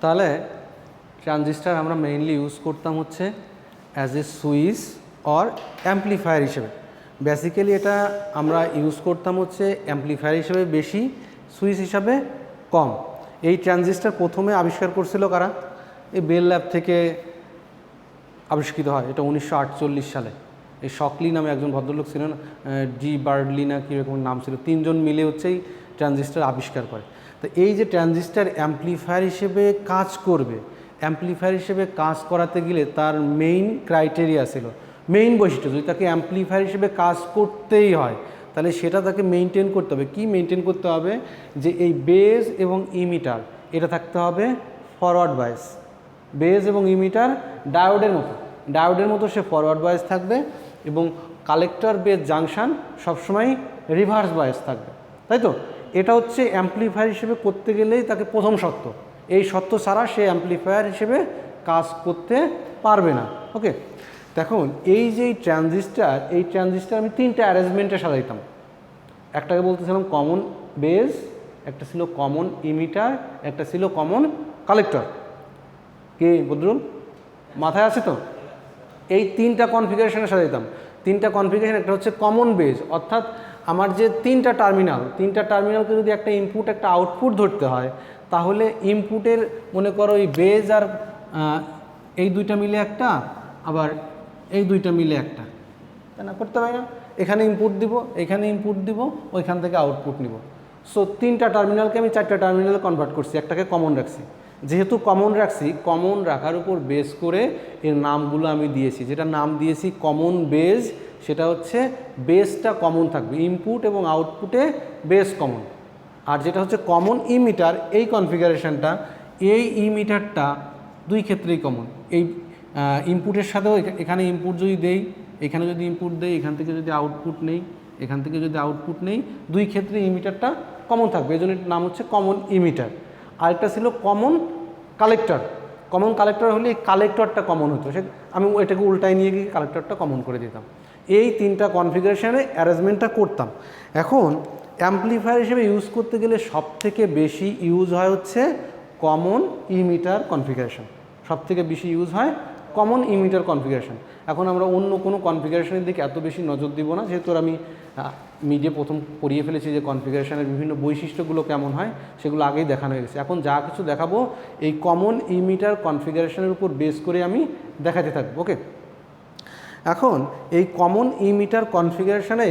তাহলে ট্রানজিস্টার আমরা mainly use করতাম হচ্ছে as a switch or amplifier হিসেবে। বেসিক্যালি এটা আমরা ইউজ করতাম হচ্ছে অ্যাম্পলিফায়ার হিসেবে বেশি, সুইচ হিসাবে কম। এই ট্রানজিস্টার প্রথমে আবিষ্কার করছিল কারা? এই বেল ল্যাব থেকে আবিষ্কৃত হয়, এটা 1948 সালে। এই শকলি নামে একজন ভদ্রলোক ছিলেন, ডি বার্ডলি না কীরকম নাম ছিল, তিনজন মিলে হচ্ছে এই ট্রানজিস্টার আবিষ্কার করে। তো এই যে ট্রানজিস্টার অ্যাম্পলিফায়ার হিসেবে কাজ করবে, অ্যাম্পলিফায়ার হিসেবে কাজ করাতে গেলে তার মেইন ক্রাইটেরিয়া ছিল, মেইন বৈশিষ্ট্য, যদি তাকে অ্যাম্পলিফায়ার হিসেবে কাজ করতেই হয় তাহলে সেটা তাকে মেনটেন করতে হবে। কি মেনটেন করতে হবে? যে এই বেজ এবং ইমিটার এটা থাকতে হবে ফরওয়ার্ড বায়াস। বেজ এবং ইমিটার ডায়োডের মতো সে ফরওয়ার্ড বায়াস থাকবে, এবং কালেক্টর বেজ জাংশন সবসময় রিভার্স বায়াস থাকবে, তাই তো? এটা হচ্ছে অ্যাম্পলিফায়ার হিসেবে করতে গেলেই তাকে প্রথম শর্ত। এই শর্ত ছাড়া সে অ্যাম্পলিফায়ার হিসেবে কাজ করতে পারবে না। ওকে, দেখুন এই যে ট্রানজিস্টার আমি তিনটা অ্যারেঞ্জমেন্টে সাজাইতাম। একটাকে বলতেছিলাম কমন বেজ, একটা ছিল কমন ইমিটার, একটা ছিল কমন কালেক্টর। কি বদরুল, মাথায় আছে তো? এই তিনটা কনফিগারেশনে সাজাইতাম। তিনটা কনফিগারেশন, একটা হচ্ছে কমন বেজ, অর্থাৎ আমার যে তিনটা টার্মিনালকে যদি একটা ইনপুট একটা আউটপুট ধরতে হয়, তাহলে ইনপুটের মনে করো এই বেজ আর এই দুইটা মিলে একটা, আবার এই দুইটা মিলে একটা, তাই না? করতে পারি না? এখানে ইনপুট দিব, এখানে ইনপুট দিব, ওইখান থেকে আউটপুট নিব। সো তিনটা টার্মিনালকে আমি চারটা টার্মিনালে কনভার্ট করছি, একটাকে কমন রাখছি। যেহেতু কমন রাখছি, কমন রাখার উপর বেস করে এর নামগুলো আমি দিয়েছি। যেটা নাম দিয়েছি কমন বেজ, সেটা হচ্ছে বেসটা কমন থাকবে, ইনপুট এবং আউটপুটে বেস কমন। আর যেটা হচ্ছে কমন ইমিটার, এই কনফিগারেশনটা, এই ইমিটারটা দুই ক্ষেত্রেই কমন। এই ইনপুটের সাথেও এখানে ইনপুট যদি দেই, এখানে যদি ইনপুট দেই, এখান থেকে যদি আউটপুট নেই, এখান থেকে যদি আউটপুট নেই, দুই ক্ষেত্রে ইমিটারটা কমন থাকবে, এই জন্য এটার নাম হচ্ছে কমন ইমিটার। আরেকটা ছিল কমন কালেক্টর। কমন কালেক্টর হলে এই কালেক্টরটা কমন হতো, সে আমি এটাকে উল্টায় নিয়ে গিয়ে কালেক্টরটা কমন করে দিতাম। এই তিনটা কনফিগারেশনে অ্যারেঞ্জমেন্টটা করতাম। এখন অ্যাম্পলিফায়ার হিসেবে ইউজ করতে গেলে সবথেকে বেশি ইউজ হয় হচ্ছে কমন ইমিটার কনফিগারেশন। সবথেকে বেশি ইউজ হয় কমন ইমিটার কনফিগারেশন। এখন আমরা অন্য কোনো কনফিগারেশনের দিকে এত বেশি নজর দিব না, যেহেতু আমি মিডিয়ে প্রথম পড়িয়ে ফেলেছি যে কনফিগারেশনের বিভিন্ন বৈশিষ্ট্যগুলো কেমন হয়, সেগুলো আগেই দেখানো হয়ে গেছে। এখন যা কিছু দেখাবো এই কমন ইমিটার কনফিগারেশনের উপর বেস করে আমি দেখাতে থাকবো। ওকে, এখন এই কমন ইমিটার কনফিগারেশনে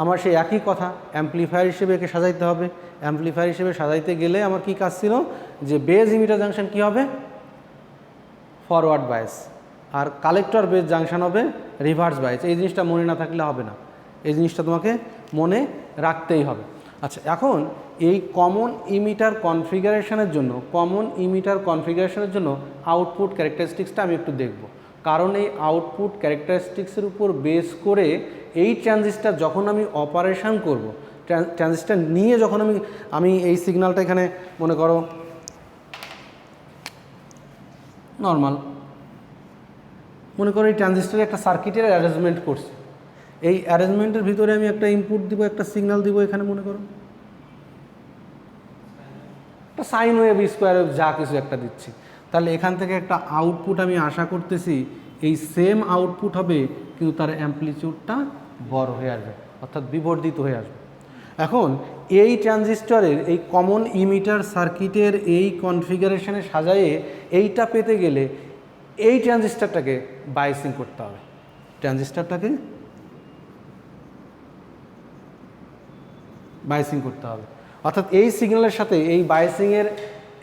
আমার সেই একই কথা, অ্যাম্পলিফায়ার হিসেবে একে সাজাইতে হবে। অ্যাম্পলিফায়ার হিসেবে সাজাইতে গেলে আমার কি কাজ ছিল, যে বেজ ইমিটার জাংশন কী হবে? ফরওয়ার্ড বায়াস, আর কালেক্টর বেজ জাংশন হবে রিভার্স বায়াস। এই জিনিসটা মনে না থাকলে হবে না, এই জিনিসটা তোমাকে মনে রাখতেই হবে। আচ্ছা, এখন এই কমন ইমিটার কনফিগারেশনের জন্য আউটপুট ক্যারেক্টারিস্টিক্সটা আমি একটু দেখব, কারণ এই আউটপুট ক্যারেক্টারিস্টিক্সের উপর বেস করে এই ট্রানজিস্টার যখন আমি অপারেশন করব, ট্রানজিস্টার নিয়ে যখন আমি এই সিগন্যালটা এখানে মনে করো নর্মাল, মনে করো এই ট্রানজিস্টারে একটা সার্কিটের অ্যারেঞ্জমেন্ট করছি। এই অ্যারেঞ্জমেন্টের ভিতরে আমি একটা ইনপুট দিব, একটা সিগন্যাল দিব, এখানে মনে করো একটা সাইন ওয়েভ, স্কোয়ার ওয়েভ, যা কিছু একটা দিচ্ছি। তাহলে এখান থেকে একটা আউটপুট আমি আশা করতেছি, এই সেম আউটপুট হবে কিন্তু তার অ্যাম্পলিটিউডটা বড় হয়ে আসবে, অর্থাৎ বিবর্ধিত হয়ে আসবে। এখন এই ট্রানজিস্টরের এই কমন ইমিটার সার্কিটের এই কনফিগারেশনে সাজায়ে এইটা পেতে গেলে এই ট্রানজিস্টারটাকে বায়াসিং করতে হবে। অর্থাৎ এই সিগন্যালের সাথে এই বায়াসিংয়ের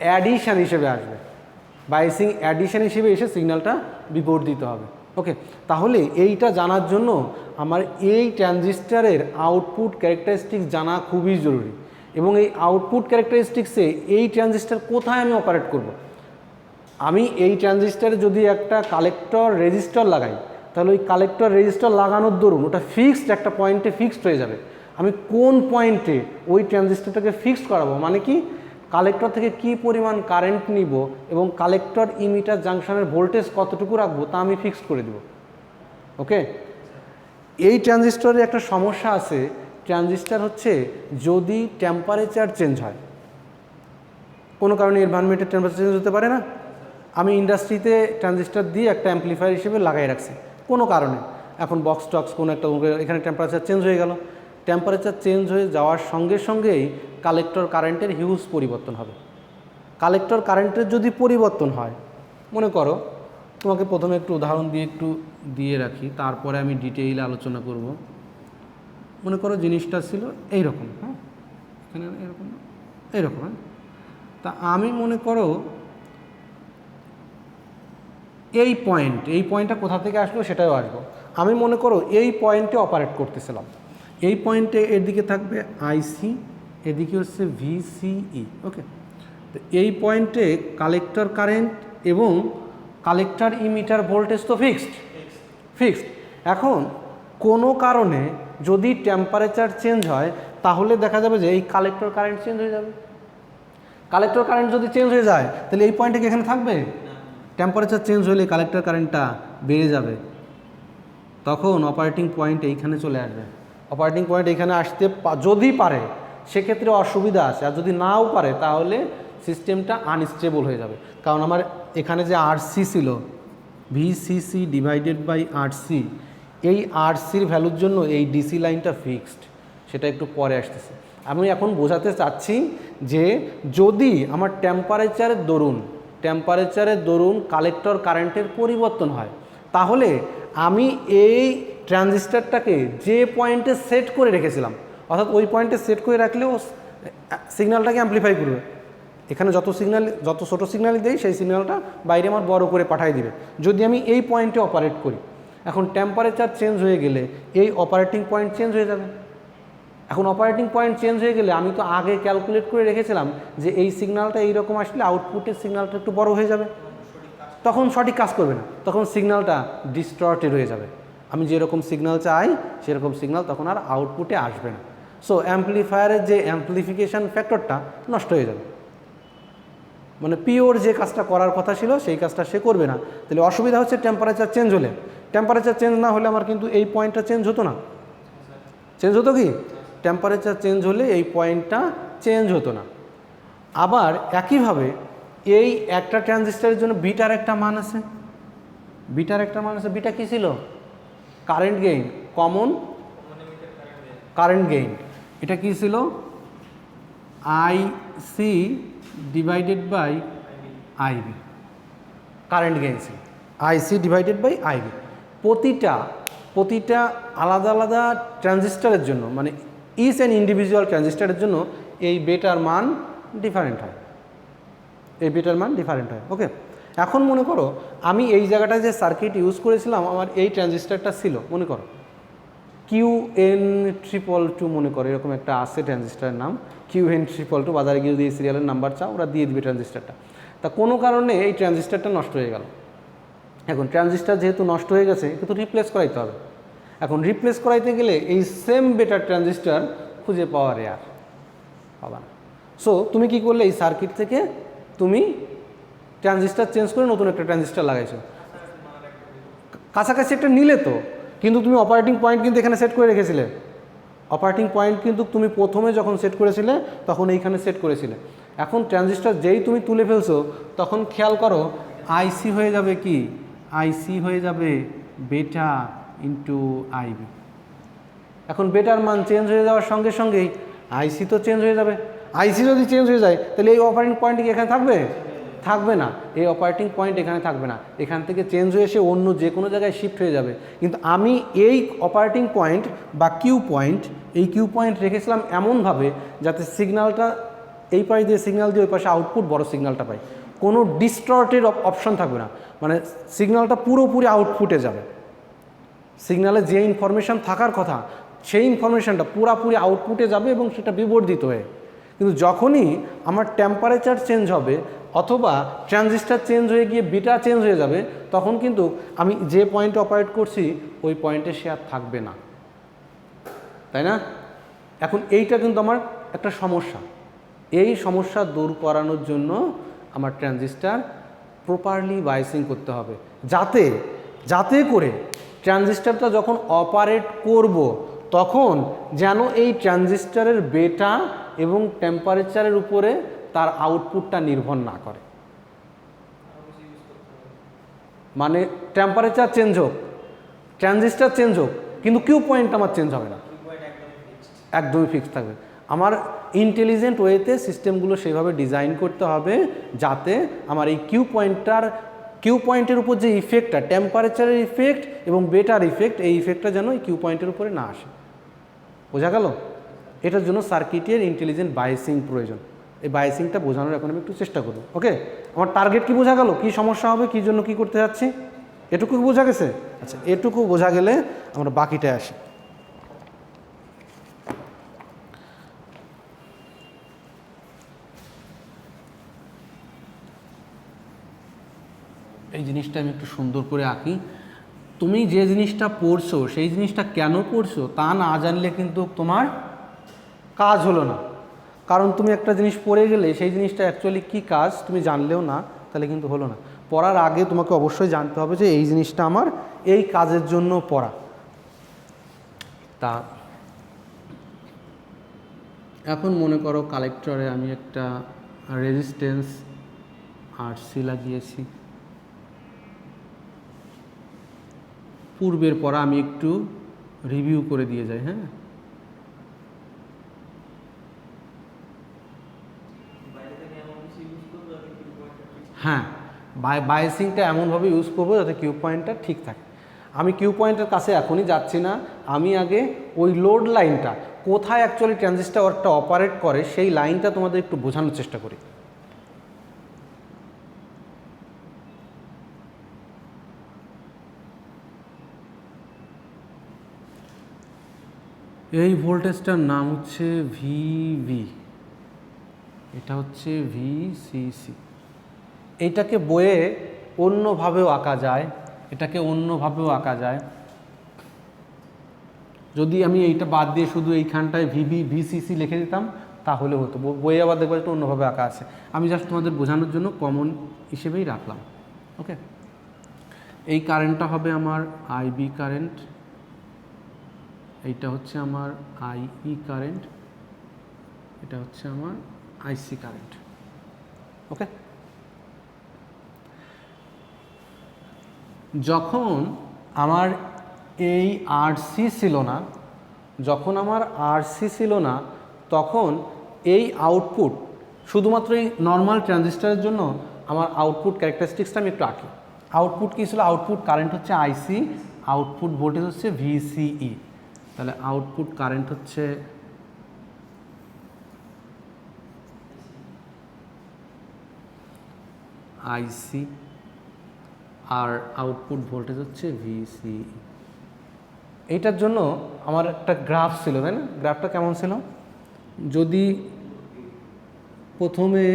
অ্যাডিশন হিসেবে আসবে, বায়াসিং অ্যাডিশন হিসেবে এসে সিগন্যালটা বিবর্ধিত হবে। ওকে, তাহলে এইটা জানার জন্য আমার এই ট্রানজিস্টারের আউটপুট ক্যারেক্টারিস্টিক্স জানা খুবই জরুরি। এবং এই আউটপুট ক্যারেক্টারিস্টিক্সে এই ট্রানজিস্টার কোথায় আমি অপারেট করব। আমি এই ট্রানজিস্টারে যদি একটা কালেক্টর রেজিস্টর লাগাই, তাহলে ওই কালেক্টর রেজিস্টর লাগানোর দরুন ওটা ফিক্সড একটা পয়েন্টে ফিক্সড হয়ে যাবে। আমি কোন পয়েন্টে ওই ট্রানজিস্টারটাকে ফিক্সড করাবো, মানে কি কালেক্টর থেকে কি পরিমাণ কারেন্ট নিব এবং কালেক্টর ইমিটার জাংশনের ভোল্টেজ কতটুকু রাখবো তা আমি ফিক্সড করে দেব। ওকে, এই ট্রানজিস্টরের একটা সমস্যা আছে, ট্রানজিস্টার হচ্ছে যদি টেম্পারেচার চেঞ্জ হয়, কোনো কারণে এনভায়রনমেন্টের টেম্পারেচার চেঞ্জ হতে পারে না। আমি ইন্ডাস্ট্রিতে ট্রানজিস্টার দিয়ে একটা অ্যাম্প্লিফায়ার হিসেবে লাগাই রাখছি কোনো কারণে, এখন বক্স টক্স কোনো একটা এখানে টেম্পারেচার চেঞ্জ হয়ে গেল, টেম্পারেচার চেঞ্জ হয়ে যাওয়ার সঙ্গে সঙ্গেই কালেক্টর কারেন্টের হিউজ পরিবর্তন হবে। কালেক্টর কারেন্টের যদি পরিবর্তন হয়, মনে করো তোমাকে প্রথমে একটু উদাহরণ দিয়ে রাখি, তারপরে আমি ডিটেইলে আলোচনা করব। মনে করো জিনিসটা ছিল এইরকম, হ্যাঁ এখানে এরকম এইরকম, হ্যাঁ তা আমি মনে করো এই পয়েন্টটা কোথা থেকে আসলো সেটাও আসবো। আমি মনে করো এই পয়েন্টে অপারেট করতেছিলাম, এই পয়েন্টে এর দিকে থাকবে আইসি, এদিকে হচ্ছে ভিসিই, ওকে। তো এই পয়েন্টে কালেক্টর কারেন্ট এবং কালেক্টর ইমিটার ভোল্টেজ তো ফিক্সড। এখন কোনো কারণে যদি টেম্পারেচার চেঞ্জ হয় তাহলে দেখা যাবে যে এই কালেক্টর কারেন্ট চেঞ্জ হয়ে যাবে। কালেক্টর কারেন্ট যদি চেঞ্জ হয়ে যায় তাহলে এই পয়েন্টে কি এখানে থাকবে? টেম্পারেচার চেঞ্জ হলে কালেক্টর কারেন্টটা বেড়ে যাবে, তখন অপারেটিং পয়েন্ট এইখানে চলে আসবে। অপারেটিং পয়েন্ট এইখানে আসতে যদি পারে সেক্ষেত্রে অসুবিধা আছে, আর যদি নাও পারে তাহলে সিস্টেমটা আনস্টেবল হয়ে যাবে। কারণ আমার এখানে যে আরসি ছিল ভিসিসি ডিভাইডেড বাই আরসি, এই আরসির ভ্যালুর জন্য এই ডিসি লাইনটা ফিক্সড, সেটা একটু পরে আসতেছে। আমি এখন বোঝাতে চাচ্ছি যে যদি আমার টেম্পারেচারের দরুন কালেক্টর কারেন্টের পরিবর্তন হয়, তাহলে আমি এই ট্রানজিস্টারটাকে যে পয়েন্টে সেট করে রেখেছিলাম, অর্থাৎ ওই পয়েন্টে সেট করে রাখলেও সিগন্যালটাকে অ্যাম্প্লিফাই করবে। এখানে যত ছোটো সিগন্যাল দেই সেই সিগন্যালটা বাইরে আমার বড় করে পাঠিয়ে দিবে যদি আমি এই পয়েন্টে অপারেট করি। এখন টেম্পারেচার চেঞ্জ হয়ে গেলে এই অপারেটিং পয়েন্ট চেঞ্জ হয়ে যাবে। এখন অপারেটিং পয়েন্ট চেঞ্জ হয়ে গেলে আমি তো আগে ক্যালকুলেট করে রেখেছিলাম যে এই সিগন্যালটা এইরকম আসলে আউটপুটের সিগন্যালটা একটু বড় হয়ে যাবে, তখন সঠিক কাজ করবে না, তখন সিগন্যালটা ডিস্টর্টেড হয়ে যাবে। আমি যেরকম সিগন্যাল চাই সেরকম সিগন্যাল তখন আর আউটপুটে আসবে না। সো অ্যাম্প্লিফায়ারের যে অ্যাম্প্লিফিকেশান ফ্যাক্টরটা নষ্ট হয়ে যাবে, মানে পিওর যে কাজটা করার কথা ছিল সেই কাজটা সে করবে না। তাহলে অসুবিধা হচ্ছে টেম্পারেচার চেঞ্জ হলে। টেম্পারেচার চেঞ্জ না হলে আমার কিন্তু এই পয়েন্টটা চেঞ্জ হতো না। চেঞ্জ হতো কি? টেম্পারেচার চেঞ্জ হলে এই পয়েন্টটা চেঞ্জ হতো না। আবার একইভাবে এই একটা ট্রানজিস্টারের জন্য বিটার একটা মান আছে, বিটা কী ছিল? Current gain, common current gain. এটা কী ছিল? IC divided by IB, current gain ছিল আইসি ডিভাইডেড বাই আইবি। প্রতিটা আলাদা আলাদা ট্রানজিস্টারের জন্য, মানে ইচ অ্যান্ড ইন্ডিভিজুয়াল ট্রানজিস্টারের জন্য এই বেটার মান ডিফারেন্ট হয়, ওকে। এখন মনে করো আমি এই জায়গাটায় যে সার্কিট ইউজ করেছিলাম, আমার এই ট্রানজিস্টারটা ছিল, মনে করো QN222, মনে করো এরকম একটা আছে ট্রানজিস্টারের নাম QN222। বাজারে গিয়ে দিয়ে সিরিয়ালের নাম্বার চাও, ওরা দিয়ে দিবে ট্রানজিস্টারটা। তা কোনো কারণে এই ট্রানজিস্টারটা নষ্ট হয়ে গেল। এখন ট্রানজিস্টার যেহেতু নষ্ট হয়ে গেছে, কিন্তু রিপ্লেস করাইতে হবে। এখন রিপ্লেস করাইতে গেলে এই সেম বেটার ট্রানজিস্টার খুঁজে পাওয়া রেয়ার, পাবা না। সো তুমি কি করলে? এই সার্কিট থেকে তুমি ট্রানজিস্টার চেঞ্জ করে নতুন একটা ট্রানজিস্টার লাগাইছো, কাছাকাছি একটা নিলে তো, কিন্তু তুমি অপারেটিং পয়েন্ট কিন্তু এখানে সেট করে রেখেছিলে। অপারেটিং পয়েন্ট কিন্তু তুমি প্রথমে যখন সেট করেছিলে তখন এইখানে সেট করেছিলে। এখন ট্রানজিস্টার যেই তুমি তুলে ফেলছো তখন খেয়াল করো আইসি হয়ে যাবে কি? আইসি হয়ে যাবে বেটা ইন্টু আইবি। এখন বেটার মান চেঞ্জ হয়ে যাওয়ার সঙ্গে সঙ্গেই আইসি তো চেঞ্জ হয়ে যাবে। আইসি যদি চেঞ্জ হয়ে যায় তাহলে এই অপারেটিং পয়েন্ট কি এখানে থাকবে না, এই অপারেটিং পয়েন্ট এখানে থাকবে না, এখান থেকে চেঞ্জ হয়ে এসে অন্য যে কোনো জায়গায় শিফট হয়ে যাবে। কিন্তু আমি এই অপারেটিং পয়েন্ট বা কিউ পয়েন্ট রেখেছিলাম এমনভাবে যাতে সিগন্যালটা এই পাশে দিয়ে সিগন্যাল দিয়ে ওই পাশে আউটপুট বড় সিগন্যালটা পাই, কোনো ডিস্টর্টেড অপশন থাকবে না, মানে সিগন্যালটা পুরোপুরি আউটপুটে যাবে। সিগন্যালে যে ইনফরমেশান থাকার কথা সেই ইনফরমেশানটা পুরোপুরি আউটপুটে যাবে এবং সেটা বিবর্ধিত হয়ে। কিন্তু যখনই আমার টেম্পারেচার চেঞ্জ হবে অথবা ট্রানজিস্টার চেঞ্জ হয়ে গিয়ে বিটা চেঞ্জ হয়ে যাবে, তখন কিন্তু আমি যে পয়েন্টে অপারেট করছি ওই পয়েন্টে সে আর থাকবে না, তাই না? এখন এইটা কিন্তু আমার একটা সমস্যা। এই সমস্যা দূর করানোর জন্য আমার ট্রানজিস্টার প্রপারলি বাইসিং করতে হবে, যাতে করে ট্রানজিস্টারটা যখন অপারেট করব তখন যেন এই ট্রানজিস্টারের বেটা এবং টেম্পারেচারের উপরে তার আউটপুটটা নির্ভর না করে। মানে টেম্পারেচার চেঞ্জ হোক, ট্রানজিস্টার চেঞ্জ হোক, কিন্তু কিউ পয়েন্ট আমার চেঞ্জ হবে না, একদমই ফিক্স থাকবে। আমার ইন্টেলিজেন্ট ওয়েতে সিস্টেমগুলো সেভাবে ডিজাইন করতে হবে যাতে আমার এই কিউ পয়েন্টের উপর যে ইফেক্টটা, টেম্পারেচারের ইফেক্ট এবং বেটার ইফেক্ট, এই ইফেক্টটা যেন এই কিউ পয়েন্টের উপরে না আসে। বোঝা গেল? এটার জন্য সার্কিটের ইন্টেলিজেন্ট বায়াসিং প্রয়োজন। এই বায়াসিংটা বোঝানোর এখন আমি একটু চেষ্টা করব। ওকে, আমার টার্গেট কি বোঝা গেল, কী সমস্যা হবে, কী জন্য কী করতে যাচ্ছি, এটুকু বোঝা গেছে? আচ্ছা, এটুকু বোঝা গেলে আমরা বাকিটায় আসি। এই জিনিসটা আমি একটু সুন্দর করে আঁকি। তুমি যে জিনিসটা পড়ছো সেই জিনিসটা কেন পড়ছো তা না জানলে কিন্তু তোমার কাজ হলো না। কারণ তুমি একটা জিনিস পড়ে গেলে সেই জিনিসটা অ্যাকচুয়ালি কী কাজ তুমি জানলেও না, তাহলে কিন্তু হলো না। পড়ার আগে তোমাকে অবশ্যই জানতে হবে যে এই জিনিসটা আমার এই কাজের জন্য পড়া। তা এখন মনে করো কালেক্টরে আমি একটা রেজিস্ট্যান্স আরসি লাগিয়েছি। পূর্বের পড়া আমি একটু রিভিউ করে দিয়ে যাই। হ্যাঁ, বায়াসিংটা এমনভাবে ইউজ করবো যাতে কিউ পয়েন্টটা ঠিক থাকে। আমি কিউ পয়েন্টের কাছে এখনই যাচ্ছি না, আমি আগে ওই লোড লাইনটা কোথায় অ্যাকচুয়ালি ট্রানজিস্টরটা অপারেট করে সেই লাইনটা তোমাদের একটু বোঝানোর চেষ্টা করি। এই ভোল্টেজটার নাম হচ্ছে ভিভি, এটা হচ্ছে ভিসিসি। এইটাকে বইয়ে অন্যভাবেও আঁকা যায়, এটাকে অন্যভাবেও আঁকা যায়। যদি আমি এইটা বাদ দিয়ে শুধু এইখানটায় ভিসিসি লিখে দিতাম তাহলে হতো। বইয়ে আবার দেখবো একটু অন্যভাবে আঁকা আছে, আমি জাস্ট তোমাদের বোঝানোর জন্য কমন হিসেবেই রাখলাম। ওকে, এই কারেন্টটা হবে আমার আইবি কারেন্ট, এইটা হচ্ছে আমার আইই কারেন্ট, এটা হচ্ছে আমার আইসি কারেন্ট। ওকে, যখন আমার এই আরসি ছিল না, তখন এই আউটপুট শুধুমাত্র এই নর্মাল ট্রানজিস্টারের জন্য আমার আউটপুট ক্যারেক্টারিস্টিক্সটা আমি একটু আঁকি। আউটপুট কী ছিল? আউটপুট কারেন্ট হচ্ছে আইসি, আউটপুট ভোল্টেজ হচ্ছে ভিসিই। তাহলে আউটপুট কারেন্ট হচ্ছে আইসি আর আউটপুট ভোল্টেজ হচ্ছে ভিসিই। এইটার জন্য আমার একটা গ্রাফ ছিল, তাই না? গ্রাফটা কেমন ছিল? যদি প্রথমে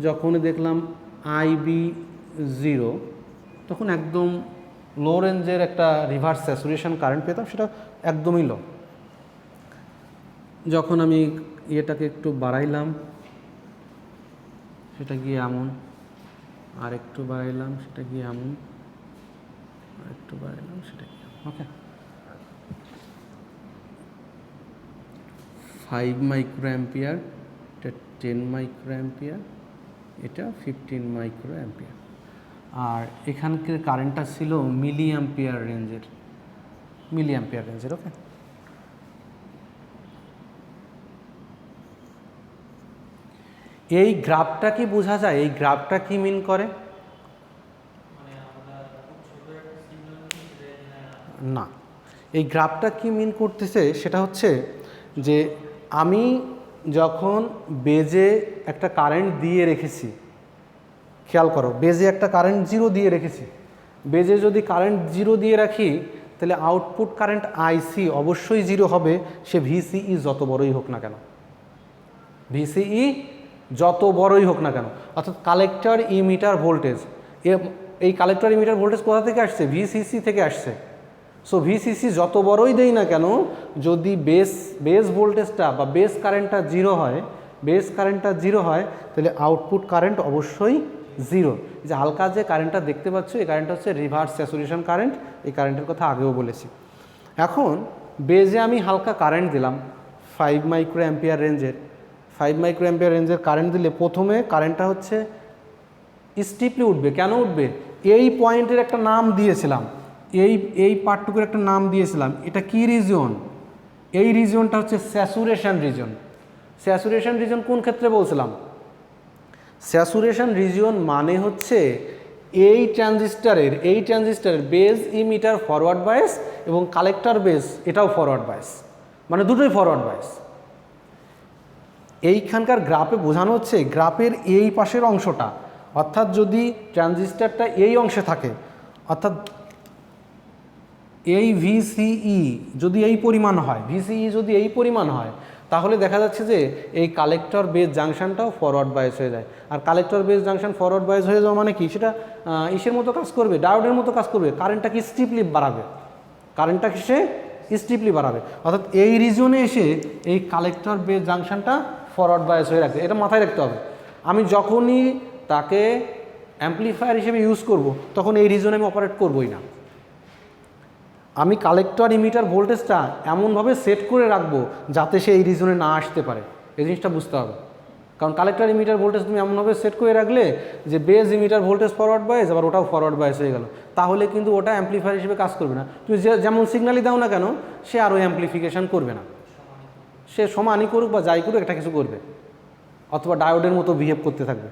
যখন দেখলাম আইবি 0, তখন একদম লো রেঞ্জের একটা রিভার্স স্যাচুরেশন কারেন্ট পেতাম, সেটা একদমই লো। যখন আমি এটাকে একটু বাড়াইলাম সেটা গিয়ে এমন, আর একটু বাড়াইলাম সেটা গিয়ে এমন, আর একটু বাড়াইলাম সেটা গিয়ে। ওকে, 5 মাইক্রো অ্যাম্পিয়ার, এটা 10 মাইক্রো অ্যাম্পিয়ার, এটা 15 মাইক্রো অ্যাম্পিয়ার। আর এখানকার কারেন্টটা ছিল মিলি অ্যাম্পিয়ার রেঞ্জের। ওকে, এই গ্রাফটা কি বোঝা যায়? এই গ্রাফটা কি মিন করে? না, এই গ্রাফটা কি মিন করতেছে সেটা হচ্ছে যে আমি যখন বেজে একটা কারেন্ট দিয়ে রেখেছি, খেয়াল করো, বেজে একটা কারেন্ট 0 দিয়ে রেখেছি। বেজে যদি কারেন্ট 0 দিয়ে রাখি তাহলে আউটপুট কারেন্ট আইসি অবশ্যই 0 হবে, সে ভিসিই যত বড়ই হোক না কেন, অর্থাৎ কালেক্টর ইমিটার ভোল্টেজ, এই কালেক্টর ইমিটার ভোল্টেজ কোথা থেকে আসছে? ভিসিসি থেকে আসছে। সো ভিসিসি যত বড়ই দেই না কেন, যদি বেস ভোল্টেজটা বা বেস কারেন্টটা 0 হয়, তাহলে আউটপুট কারেন্ট অবশ্যই 0। যে হালকা যে কারেন্টটা দেখতে পাচ্ছ, এই কারেন্টটা হচ্ছে রিভার্স স্যাচুরেশন কারেন্ট। এই কারেন্টের কথা আগেও বলেছি। এখন বেজে আমি হালকা কারেন্ট দিলাম 5 মাইক্রো অ্যাম্পিয়ার রেঞ্জের। 5 মাইক্রো অ্যাম্পিয়ার রেঞ্জের কারেন্ট দিলে প্রথমে কারেন্টটা হচ্ছে স্টিপলি উঠবে। কেন উঠবে? এই পয়েন্টের একটা নাম দিয়েছিলাম, এই পার্টটুকুর একটা নাম দিয়েছিলাম। এটা কি রিজন? এই রিজনটা হচ্ছে স্যাচুরেশন রিজন। স্যাচুরেশন রিজন কোন ক্ষেত্রে বলছিলাম? স্যাচুরেশন রিজন মানে হচ্ছে এই ট্রানজিস্টারের বেজ ইমিটার ফরওয়ার্ড বায়াস এবং কালেক্টর বেজ এটাও ফরওয়ার্ড বায়াস, মানে দুটোই ফরওয়ার্ড বায়াস। এইখানকার গ্রাফে বোঝানো হচ্ছে গ্রাফের এই পাশের অংশটা, অর্থাৎ যদি ট্রানজিস্টারটা এই অংশে থাকে, অর্থাৎ এই ভিসিই যদি এই পরিমাণ হয়, যদি এই পরিমাণ হয়, তাহলে দেখা যাচ্ছে যে এই কালেক্টর বেজ জাংশনটাও ফরওয়ার্ড বায়াস হয়ে যায়। আর collector base junction forward bias হয়ে যাওয়া মানে কি? সেটা ইসের মতো কাজ করবে, ডায়োডের মতো কাজ করবে, কারেন্টটাকে স্টিপলি বাড়াবে, স্টিপলি বাড়াবে। অর্থাৎ এই রিজনে এসে এই কালেক্টর বেজ জাংশনটা ফরওয়ার্ড বায়াস হয়ে রাখবে। এটা মাথায় রাখতে হবে। আমি যখনই তাকে অ্যাম্পলিফায়ার হিসেবে ইউজ করব, তখন এই রিজনে আমি অপারেট করবই না। আমি কালেক্টর ইমিটার ভোল্টেজটা এমনভাবে সেট করে রাখবো যাতে সে এই রিজনে না আসতে পারে। এই জিনিসটা বুঝতে হবে। কারণ কালেক্টর ইমিটার ভোল্টেজ তুমি এমনভাবে সেট করে রাখলে যে base emitter voltage forward bias, আবার ওটাও ফরওয়ার্ড বায়াস হয়ে গেল, তাহলে কিন্তু ওটা অ্যাম্পলিফায়ার হিসেবে কাজ করবে না। তুমি যেমন সিগন্যালই দাও না কেন, সে আরও অ্যাম্পলিফিকেশান করবে না। সে সমানই করুক বা যাই করুক, একটা কিছু করবে, অথবা ডায়োডের মতো বিহেভ করতে থাকবে।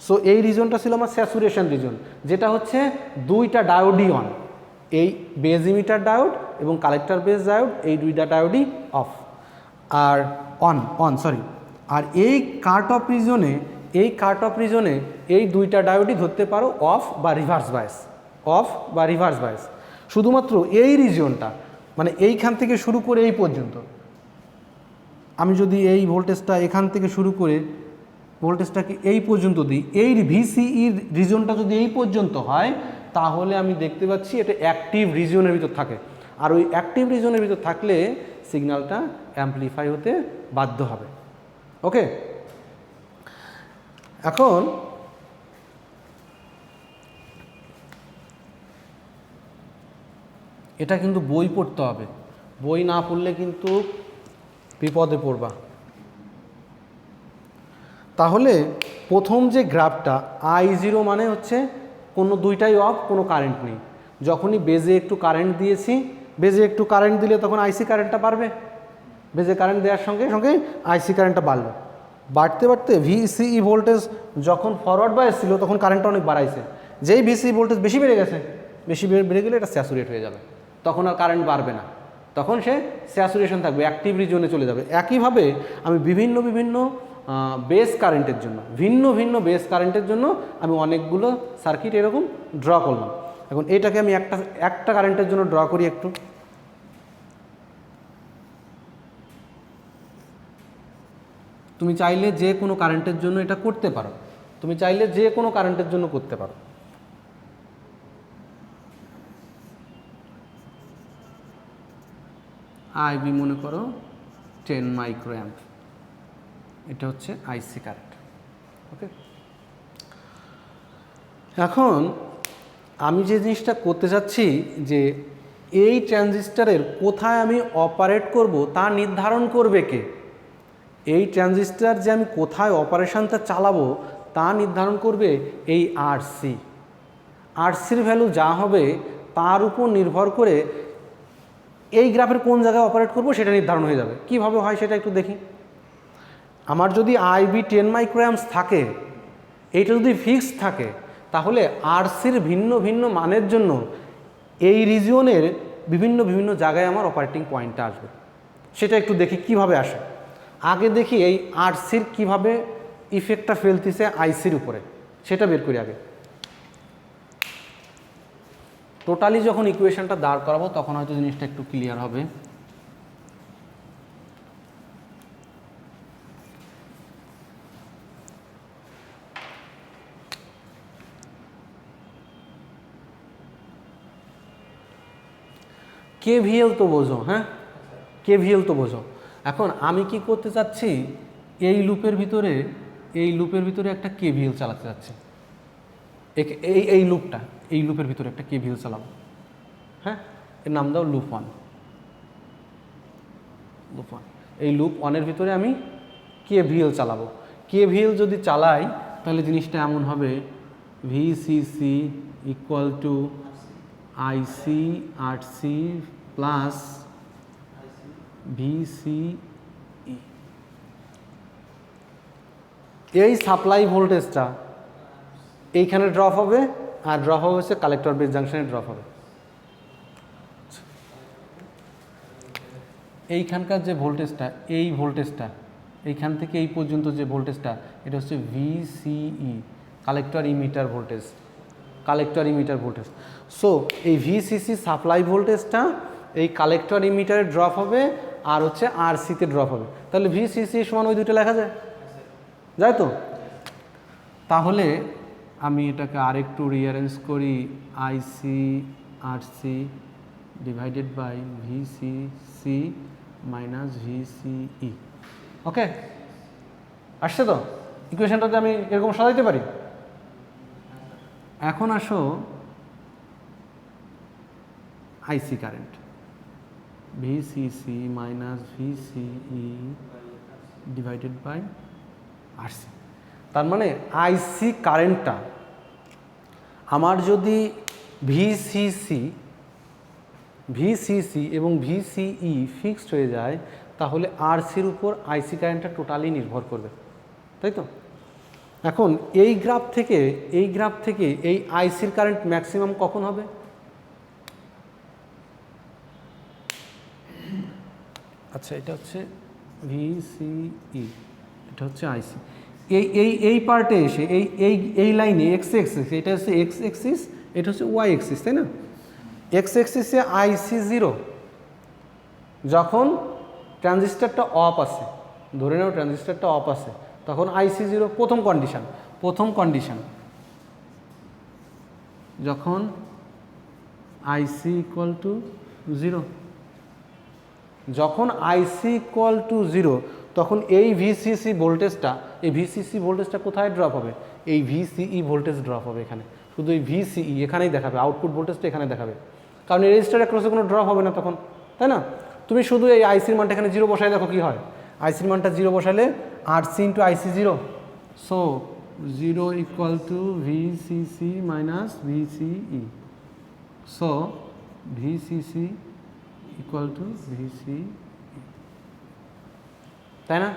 সো এই রিজনটা ছিল আমার স্যাচুরেশন রিজন, যেটা হচ্ছে দুইটা ডায়োডই অন, এই বেজ ইমিটার ডায়োড এবং কালেক্টর বেজ ডায়োড, এই দুইটা ডায়োডই অফ আর আর এই কাট অফ রিজনে এই দুইটা ডায়োডই ধরতে পারো অফ বা রিভার্স বায়াস। শুধুমাত্র এই রিজনটা, মানে এইখান থেকে শুরু করে এই পর্যন্ত, আমি যদি এই ভোল্টেজটা এখান থেকে শুরু করে ভোল্টেজটাকে এই পর্যন্ত দিই, এই ভিসিই রিজনটা যদি এই পর্যন্ত হয়, তাহলে আমি দেখতে পাচ্ছি এটা অ্যাক্টিভ রিজনের ভিতর থাকে। আর ওই অ্যাক্টিভ রিজনের ভিতর থাকলে সিগন্যালটা অ্যাম্পলিফাই হতে বাধ্য হবে। ওকে, এখন এটা কিন্তু বই পড়তে হবে, বই না পড়লে কিন্তু বিপদে পড়বা। তাহলে প্রথম যে গ্রাফটা I0 মানে হচ্ছে কোনো দুইটাই অফ, কোনো কারেন্ট নেই। যখনই বেজে একটু কারেন্ট দিয়েছি, বেজে একটু কারেন্ট দিলে তখন আইসি কারেন্টটা বাড়বে, বেজে কারেন্ট দেওয়ার সঙ্গে সঙ্গে আইসি কারেন্টটা বাড়লো। বাড়তে বাড়তে ভিসিই ভোল্টেজ যখন ফরওয়ার্ড বায়াস ছিল, তখন কারেন্টটা অনেক বাড়াইছে। যেই ভিসিই ভোল্টেজ বেশি বেড়ে গেছে, বেড়ে গেলে এটা স্যাচুরেট হয়ে যাবে, তখন আর কারেন্ট বাড়বে না, তখন সে স্যাচুরেশন থাকবে, অ্যাক্টিভ রিজনে চলে যাবে। একইভাবে আমি বিভিন্ন বেস কারেন্টের জন্য, ভিন্ন বেস কারেন্টের জন্য আমি অনেকগুলো সার্কিট এরকম ড্র করলাম। এখন এটাকে আমি একটা কারেন্টের জন্য ড্র করি একটু। তুমি চাইলে যে কোনো কারেন্টের জন্য এটা করতে পারো, আইবি মনে করো 10 মাইক্রো অ্যাম্প, এটা হচ্ছে আইসি কারেন্ট। ওকে, এখন আমি যে জিনিসটা করতে চাচ্ছি যে এই ট্রানজিস্টরের কোথায় আমি অপারেট করব তা নির্ধারণ করবে কে? এই ট্রানজিস্টর যে আমি কোথায় অপারেশনটা চালাবো তা নির্ধারণ করবে এই আরসির ভ্যালু যা হবে তার উপর নির্ভর করে এই গ্রাফের কোন জায়গায় অপারেট করব সেটা নির্ধারণ হয়ে যাবে। কিভাবে হয় সেটা একটু দেখি। আমার যদি আইবি 10 মাইক্রোঅ্যাম্পস থাকে, এইটা যদি ফিক্সড থাকে, তাহলে আরসির ভিন্ন মানের জন্য এই রিজিয়নের বিভিন্ন জায়গায় আমার অপারেটিং পয়েন্টটা আসবে। সেটা একটু দেখি কিভাবে আসে। আগে দেখি এই আরসির কিভাবে ইফেক্টটা ফেলতেছে আইসির উপরে, সেটা বের করি আগে। টোটালি যখন ইকুয়েশনটা দাঁড় করাবো তখন হয়তো জিনিসটা একটু ক্লিয়ার হবে। কেভিএল তো বোঝো, হ্যাঁ, কেভিএল তো বোঝো। এখন আমি কি করতে চাচ্ছি, এই লুপের ভিতরে একটা কেভিএল চালাতে চাচ্ছি। এই লুপের ভিতরে একটা কেভিএল চালাবো, হ্যাঁ, এর নাম দাও লুপ 1। এই লুপ 1-এর ভিতরে আমি কেভিএল চালাবো। কেভিএল যদি চালাই তাহলে জিনিসটা এমন হবে VCC equal to IC RC plus VCE. এই সাপ্লাই ভোল্টেজটা এইখানে ড্রপ হবে, আর ড্রপ হবে হচ্ছে কালেক্টর বেস জাংশনে ড্রপ হবে। এইখানকার যে ভোল্টেজটা, এই ভোল্টেজটা এইখান থেকে এই পর্যন্ত যে ভোল্টেজটা, এটা হচ্ছে VCE, collector emitter voltage, collector emitter voltage. So এই ভিসিসি সাপ্লাই ভোল্টেজটা এই কালেক্টর ইমিটারে ড্রপ হবে আর হচ্ছে আরসিতে ড্রপ হবে। তাহলে ভিসিসি সমান ওই দুটো লেখা যায়, যায় তো? তাহলে আমি এটাকে আরেকটু রিঅ্যারেঞ্জ করি, IC RC divided by VCC minus VCE. Okay, আসছে তো? ইকুয়েশনটাতে আমি এরকম সাজাইতে পারি। এখন আসো IC current, VCC minus VCE divided by RC. তার মানে আইসি কারেন্টটা আমার যদি ভিসিসি এবং ভিসিই ফিক্সড হয়ে যায়, তাহলে আরসির উপর আইসি কারেন্টটা টোটালি নির্ভর করবে, তাই তো? এখন এই গ্রাফ থেকে এই আইসির কারেন্ট ম্যাক্সিমাম কখন হবে? আচ্ছা, এটা হচ্ছে ভিসিই, এটা হচ্ছে আইসি। এই পার্টে এসে এই লাইনে এক্স এক্সিস, এটা হচ্ছে এক্স এক্সিস, এটা হচ্ছে ওয়াই এক্সিস, তাই না? এক্স এক্সিসে আইসি 0, যখন ট্রানজিস্টরটা অফ আছে, ধরে নাও ট্রানজিস্টরটা অফ আছে, তখন আইসি 0 প্রথম কন্ডিশন। যখন আইসি ইকুয়াল টু 0, যখন আইসি ইকুয়াল টু 0, তখন এই ভিসিসি ভোল্টেজটা কোথায় ড্রপ হবে? এই ভিসিই ভোল্টেজ ড্রপ হবে এখানে, শুধু এই ভিসিই এখানেই দেখাবে, আউটপুট ভোল্টেজটা এখানে দেখাবে, কারণ এই রেজিস্টার অ্যাক্রসে কোনো ড্রপ হবে না তখন, তাই না? তুমি শুধু এই আইসির মানটা এখানে 0 বসাই দেখো কি হয়। আইসির মানটা 0 বসালে RC into IC 0, so 0 equal to VCC minus VCE, so VCC equal to VCE, তাই না?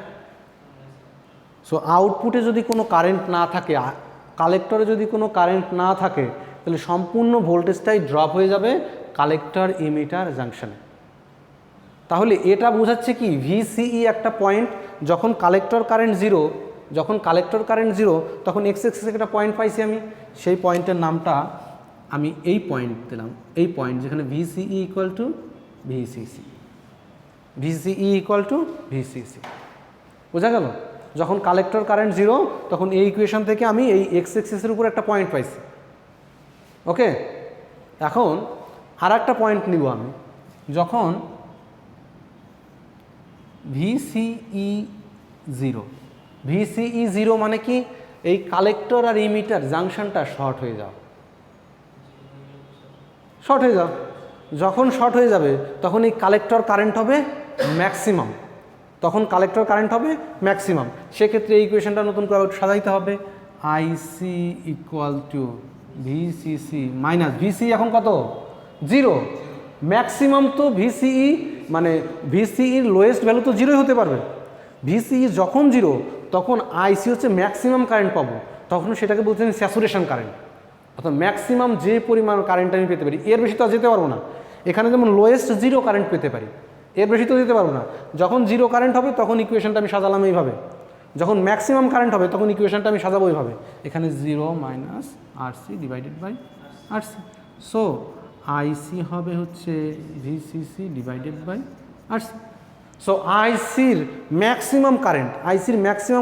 সো আউটপুটে যদি কোনো কারেন্ট না থাকে, কালেক্টরে যদি কোনো কারেন্ট না থাকে, তাহলে সম্পূর্ণ ভোল্টেজটাই ড্রপ হয়ে যাবে কালেক্টর ইমিটার জাংশনে। তাহলে এটা বোঝাচ্ছে কি, ভিসিই একটা পয়েন্ট, যখন কালেক্টর কারেন্ট 0, তখন এক্স এক্সিসে একটা পয়েন্ট পাইছি আমি, সেই পয়েন্টের নামটা আমি এই পয়েন্ট দিলাম, এই পয়েন্ট যেখানে ভিসিই ইকুয়াল টু ভিসিসি, বোঝা গেল? যখন কালেক্টর কারেন্ট 0, তখন এই ইকুয়েশন থেকে আমি এই এক্স এক্সিসের উপর একটা পয়েন্ট পাইছি। ওকে, এখন আর একটা পয়েন্ট নিব আমি, যখন ভিসিই 0 মানে কি, এই কালেক্টর আর ইমিটার জাংশনটা শর্ট হয়ে যাও। যখন শর্ট হয়ে যাবে, তখন এই কালেক্টর কারেন্ট হবে ম্যাক্সিমাম, সেক্ষেত্রে এই ইকুয়েশনটা নতুন করে সাজাইতে হবে, IC equal to VCC minus VC, এখন কত? 0, ম্যাক্সিমাম তো ভিসিই, মানে ভিসিইর লোয়েস্ট ভ্যালু তো 0 হতে পারবে। ভিসিই যখন 0, তখন আইসি হচ্ছে ম্যাক্সিমাম কারেন্ট পাবো, তখন সেটাকে বলছেন স্যাচুরেশন কারেন্ট, অর্থাৎ ম্যাক্সিমাম যে পরিমাণ কারেন্ট আমি পেতে পারি, এর বেশি তো যেতে পারবো না। এখানে যেমন লোয়েস্ট 0 কারেন্ট পেতে পারি, এর বেশি তো যেতে পারবো না। যখন 0 কারেন্ট হবে, তখন ইকুয়েশনটা আমি সাজালাম এইভাবে, যখন ম্যাক্সিমাম কারেন্ট হবে, তখন ইকুয়েশনটা আমি সাজাবো এইভাবে, এখানে 0 minus RC divided by RC, so IC হবে হচ্ছে VCC divided by RC. So আইসির ম্যাক্সিমাম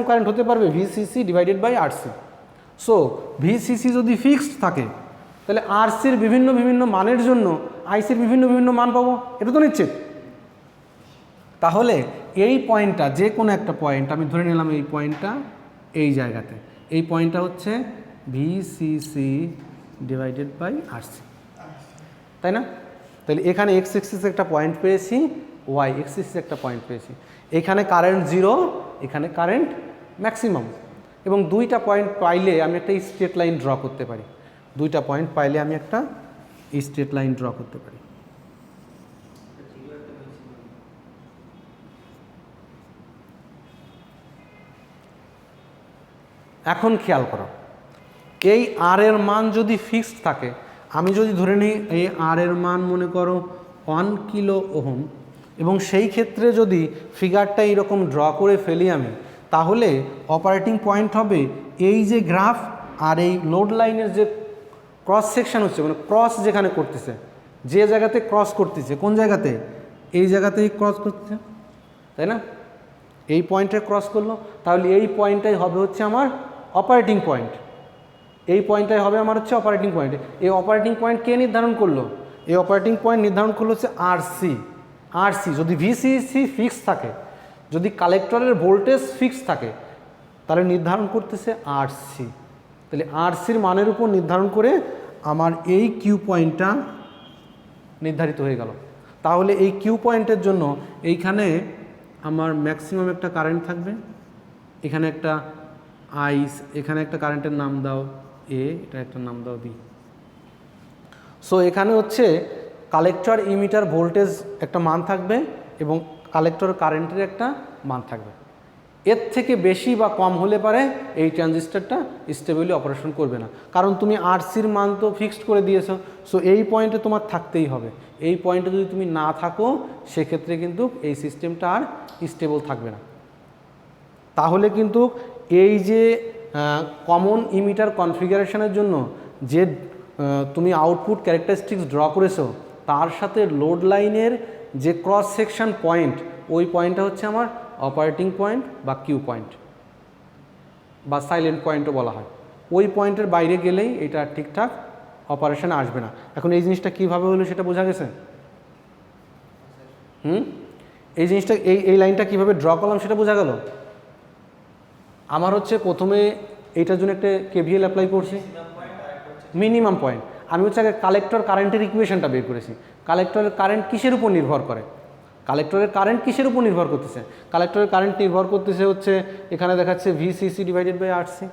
কারেন্ট হতে পারবে VCC divided by RC. So VCC যদি ফিক্সড থাকে, তাহলে আরসির বিভিন্ন মানের জন্য আইসির বিভিন্ন মান পাবো, এটা তো নিশ্চিত। তাহলে এই পয়েন্টটা, যে কোনো একটা পয়েন্ট আমি ধরে নিলাম, এই পয়েন্টটা এই জায়গাতে, এই পয়েন্টটা হচ্ছে ভিসিসি ডিভাইডেড বাই আরসি, তাই না? তাহলে এখানে এক্স এক্সিসে একটা পয়েন্ট পেয়েছি, ওয়াই এক্সিসে একটা পয়েন্ট পেয়েছি, এখানে কারেন্ট 0, এখানে কারেন্ট ম্যাক্সিমাম। এবং দুইটা পয়েন্ট পাইলে আমি একটা স্ট্রেট লাইন ড্র করতে পারি, দুইটা পয়েন্ট পাইলে আমি একটা স্ট্রেট লাইন ড্র করতে পারি। এখন খেয়াল করো, এই আর এর মান যদি ফিক্সড থাকে, আমি যদি ধরে নিই এই আর এর মান মনে করো 1 কিলো ওহম, এবং সেই ক্ষেত্রে যদি ফিগারটা এইরকম ড্র করে ফেলি আমি, তাহলে অপারেটিং পয়েন্ট হবে এই যে গ্রাফ আর এই লোড লাইনের যে ক্রস সেকশন হচ্ছে, মানে ক্রস যেখানে করতেছে, যে জায়গাতে ক্রস করতেছে, কোন জায়গাতে, এই জায়গাতেই ক্রস করতেছে, তাই না? এই পয়েন্টে ক্রস করলো, তাহলে এই পয়েন্টটাই হবে হচ্ছে আমার অপারেটিং পয়েন্ট, এই পয়েন্টটাই হবে আমার হচ্ছে অপারেটিং পয়েন্ট। এই অপারেটিং পয়েন্ট কে নির্ধারণ করলো? এই অপারেটিং পয়েন্ট নির্ধারণ করলো হচ্ছে আরসি। আরসি যদি ভিসিসি ফিক্স থাকে, যদি কালেক্টরের ভোল্টেজ ফিক্স থাকে, তাহলে নির্ধারণ করতেছে আরসি। তাহলে আরসির মানের উপর নির্ধারণ করে আমার এই কিউ পয়েন্টটা নির্ধারিত হয়ে গেল। তাহলে এই কিউ পয়েন্টের জন্য এইখানে আমার ম্যাক্সিমাম একটা কারেন্ট থাকবে, এখানে একটা আইস, এখানে একটা কারেন্টের নাম দাও এ, এটা একটা নাম দাও বি। সো এখানে হচ্ছে কালেক্টর ইমিটার ভোল্টেজ একটা মান থাকবে এবং কালেক্টর কারেন্টের একটা মান থাকবে। এর থেকে বেশি বা কম হলে পারে এই ট্রানজিস্টরটা স্টেবলি অপারেশন করবে না, কারণ তুমি আরসির মান তো ফিক্সড করে দিয়েছো। সো এই পয়েন্টে তোমার থাকতেই হবে, এই পয়েন্টে যদি তুমি না থাকো সেক্ষেত্রে কিন্তু এই সিস্টেমটা আর স্টেবল থাকবে না। তাহলে কিন্তু এই যে কমন ইমিটার কনফিগারেশনের জন্য যে তুমি আউটপুট ক্যারেক্টারিস্টিক্স ড্র করেছো, তার সাথে লোড লাইনের যে ক্রস সেকশন পয়েন্ট, ওই পয়েন্টটা হচ্ছে আমার অপারেটিং পয়েন্ট বা কিউ পয়েন্ট বা সাইলেন্ট পয়েন্টও বলা হয়। ওই পয়েন্টের বাইরে গেলেই এটা ঠিকঠাক অপারেশনে আসবে না। এখন এই জিনিসটা কীভাবে হলো সেটা বোঝা গেছে? এই জিনিসটা এই লাইনটা কীভাবে ড্র করলাম সেটা বোঝা গেল? আমার হচ্ছে প্রথমে এইটার জন্য একটা কেভিএল অ্যাপ্লাই করছি, মিনিমাম পয়েন্ট। আমি হচ্ছে আগে কালেক্টর কারেন্টের ইকুয়েশনটা বের করেছি। কালেক্টরের কারেন্ট কিসের উপর নির্ভর করে? কালেক্টরের কারেন্ট কিসের উপর নির্ভর করতেছে? কালেক্টরের কারেন্ট নির্ভর করতেছে হচ্ছে এখানে দেখাচ্ছে ভিসিসি ডিভাইডেড বাই আরসি।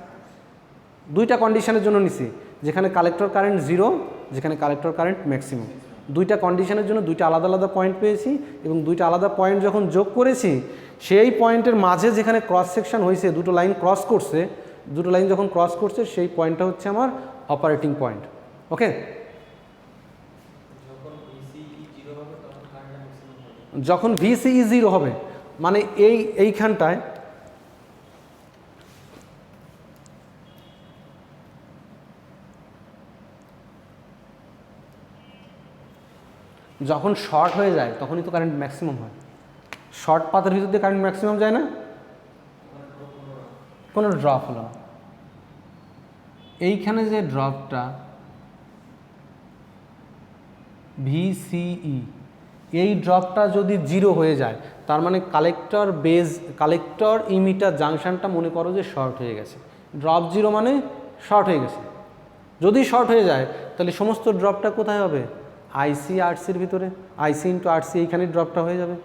দুইটা কন্ডিশনের জন্য নিছি, যেখানে কালেক্টর কারেন্ট 0, যেখানে কালেক্টর কারেন্ট ম্যাক্সিমাম। দুইটা কন্ডিশনের জন্য দুইটা আলাদা আলাদা পয়েন্ট পেয়েছি, এবং দুইটা আলাদা পয়েন্ট যখন যোগ করেছি, সেই পয়েন্টের মাঝে যেখানে ক্রস সেকশন হয়েছে, দুটো লাইন ক্রস করছে, দুটো লাইন যখন ক্রস করছে সেই পয়েন্টটা হচ্ছে আমার অপারেটিং পয়েন্ট। ওকে, যখন ভিসিই 0 হবে মানে এইখানটায় যখন শর্ট হয়ে যায় তখনই তো কারেন্ট ম্যাক্সিমাম হয়। শর্ট পাথের ভিতর দিয়ে কারেন্ট ম্যাক্সিমাম যায় না, কোনো ড্রপ হলো না। এইখানে যে ড্রপটা ভিসিই, এই ড্রপটা যদি 0 হয়ে যায়, তার মানে কালেক্টর ইমিটার জাংশনটা মনে করো যে শর্ট হয়ে গেছে। ড্রপ 0 মানে শর্ট হয়ে গেছে। যদি শর্ট হয়ে যায় তাহলে সমস্ত ড্রপটা কোথায় হবে? আইসি আরসির ভিতরে, আইসি ইন্টু আরসি, এইখানে ড্রপটা হয়ে যাবে।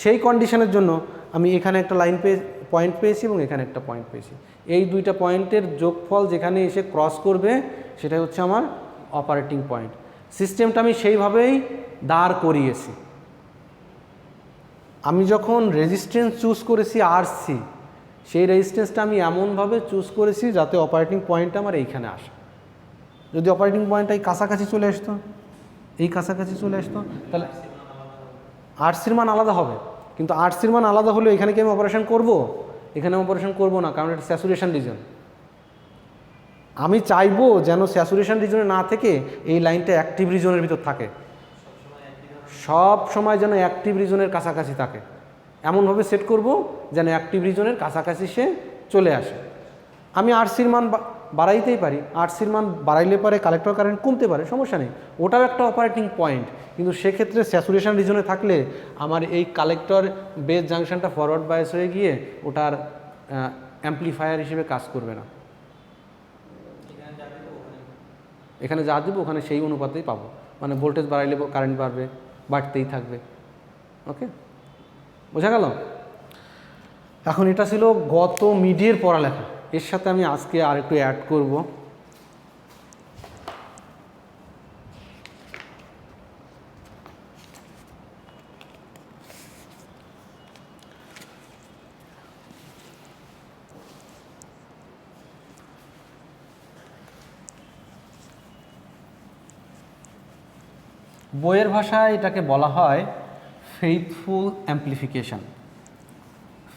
সেই কন্ডিশনের জন্য আমি এখানে একটা লাইন পয়েন্ট পেয়েছি এবং এখানে একটা পয়েন্ট পেয়েছি। এই দুইটা পয়েন্টের যোগফল যেখানে এসে ক্রস করবে সেটাই হচ্ছে আমার অপারেটিং পয়েন্ট। সিস্টেমটা আমি সেইভাবেই দাঁড় করিয়েছি। আমি যখন রেজিস্ট্যান্স চুজ করেছি আরসি, সেই রেজিস্ট্যান্সটা আমি এমনভাবে চুজ করেছি যাতে অপারেটিং পয়েন্টটা আমার এইখানে আসে। যদি অপারেটিং পয়েন্টটা এই কাছাকাছি চলে আসতো, এই কাছাকাছি চলে আসতো, তাহলে আরসির মান আলাদা হবে। কিন্তু আরসির মান আলাদা হলেও এখানে কি আমি অপারেশন করব? এখানে অপারেশন করব না, কারণ এটা স্যাচুরেশন রিজন। আমি চাইবো যেন স্যাচুরেশন রিজনে না থেকে এই লাইনটা অ্যাক্টিভ রিজনের ভিতর থাকে, সব সময় যেন অ্যাক্টিভ রিজনের কাছাকাছি থাকে। এমনভাবে সেট করব যেন অ্যাক্টিভ রিজনের কাছাকাছি সে চলে আসে। আমি আরসির মান বাড়াইতেই পারি, আরসির মান বাড়াইলে পারে কালেক্টর কারেন্ট কমতে পারে, সমস্যা নেই, ওটাও একটা অপারেটিং পয়েন্ট। কিন্তু সেক্ষেত্রে স্যাচুরেশন রিজনে থাকলে আমার এই কালেক্টর বেস জাংশনটা ফরওয়ার্ড বায়াস হয়ে গিয়ে ওটার অ্যাম্প্লিফায়ার হিসেবে কাজ করবে না। এখানে যা দেবো ওখানে সেই অনুপাতেই পাবো, মানে ভোল্টেজ বাড়াইলে কারেন্ট বাড়বে, বাড়তেই থাকবে। ওকে, বোঝা গেল? এখন এটা ছিল গত মিডের পড়ালেখা, এর সাথে আমি আজকে আর একটু অ্যাড করব। বইয়ের ভাষায় এটাকে বলা হয় ফেইথফুল অ্যাম্প্লিফিকেশন।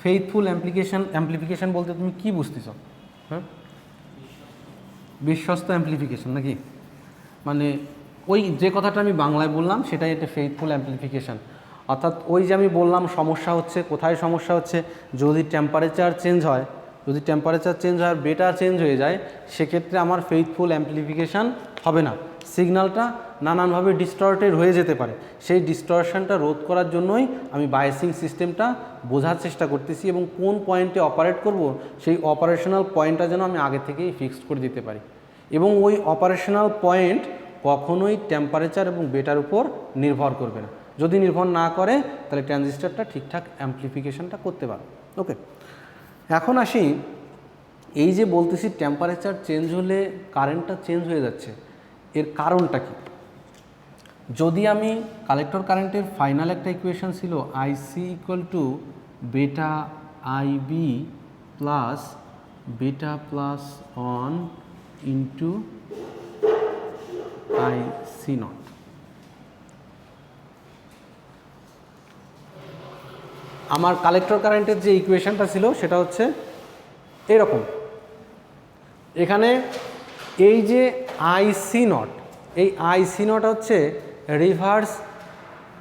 ফেইথফুল অ্যাম্প্লিফিকেশন বলতে তুমি কি বুঝতেছ? হ্যাঁ, বিশ্বস্ত অ্যাম্প্লিফিকেশন নাকি? মানে ওই যে কথাটা আমি বাংলায় বললাম সেটাই একটা ফেইথফুল অ্যাম্প্লিফিকেশন। অর্থাৎ ওই যে আমি বললাম সমস্যা হচ্ছে, কোথায় সমস্যা হচ্ছে, যদি টেম্পারেচার চেঞ্জ হয়, যদি টেম্পারেচার চেঞ্জ হয় আর বেটা চেঞ্জ হয়ে যায়, সেক্ষেত্রে আমার ফেইথফুল অ্যাম্প্লিফিকেশান হবে না, সিগন্যালটা নানানভাবে ডিস্টর্টেড হয়ে যেতে পারে। সেই ডিস্টরশনটা রোধ করার জন্যই আমি বায়াসিং সিস্টেমটা বোঝার চেষ্টা করতেছি এবং কোন পয়েন্টে অপারেট করব সেই অপারেশনাল পয়েন্টটা যেন আমি আগে থেকেই ফিক্সড করে দিতে পারি। এবং ওই অপারেশনাল পয়েন্ট কখনোই টেম্পারেচার এবং বেটার উপর নির্ভর করবে না। যদি নির্ভর না করে তাহলে ট্রানজিস্টরটা ঠিকঠাক অ্যাম্প্লিফিকেশনটা করতে পারবে। ওকে, এখন আসি, এই যে বলতেছি টেম্পারেচার চেঞ্জ হলে কারেন্টটা চেঞ্জ হয়ে যাচ্ছে, এর কারণটা কি? যদি আমি কালেক্টর কারেন্টের ফাইনাল একটা ইকুয়েশন ছিল IC equal to beta IB plus beta plus one into IC not. আমার কালেক্টর কারেন্টের যে ইকুয়েশনটা ছিল সেটা হচ্ছে এরকম। এখানে এই যে আইসি নট, এই আইসি নট হচ্ছে রিভার্স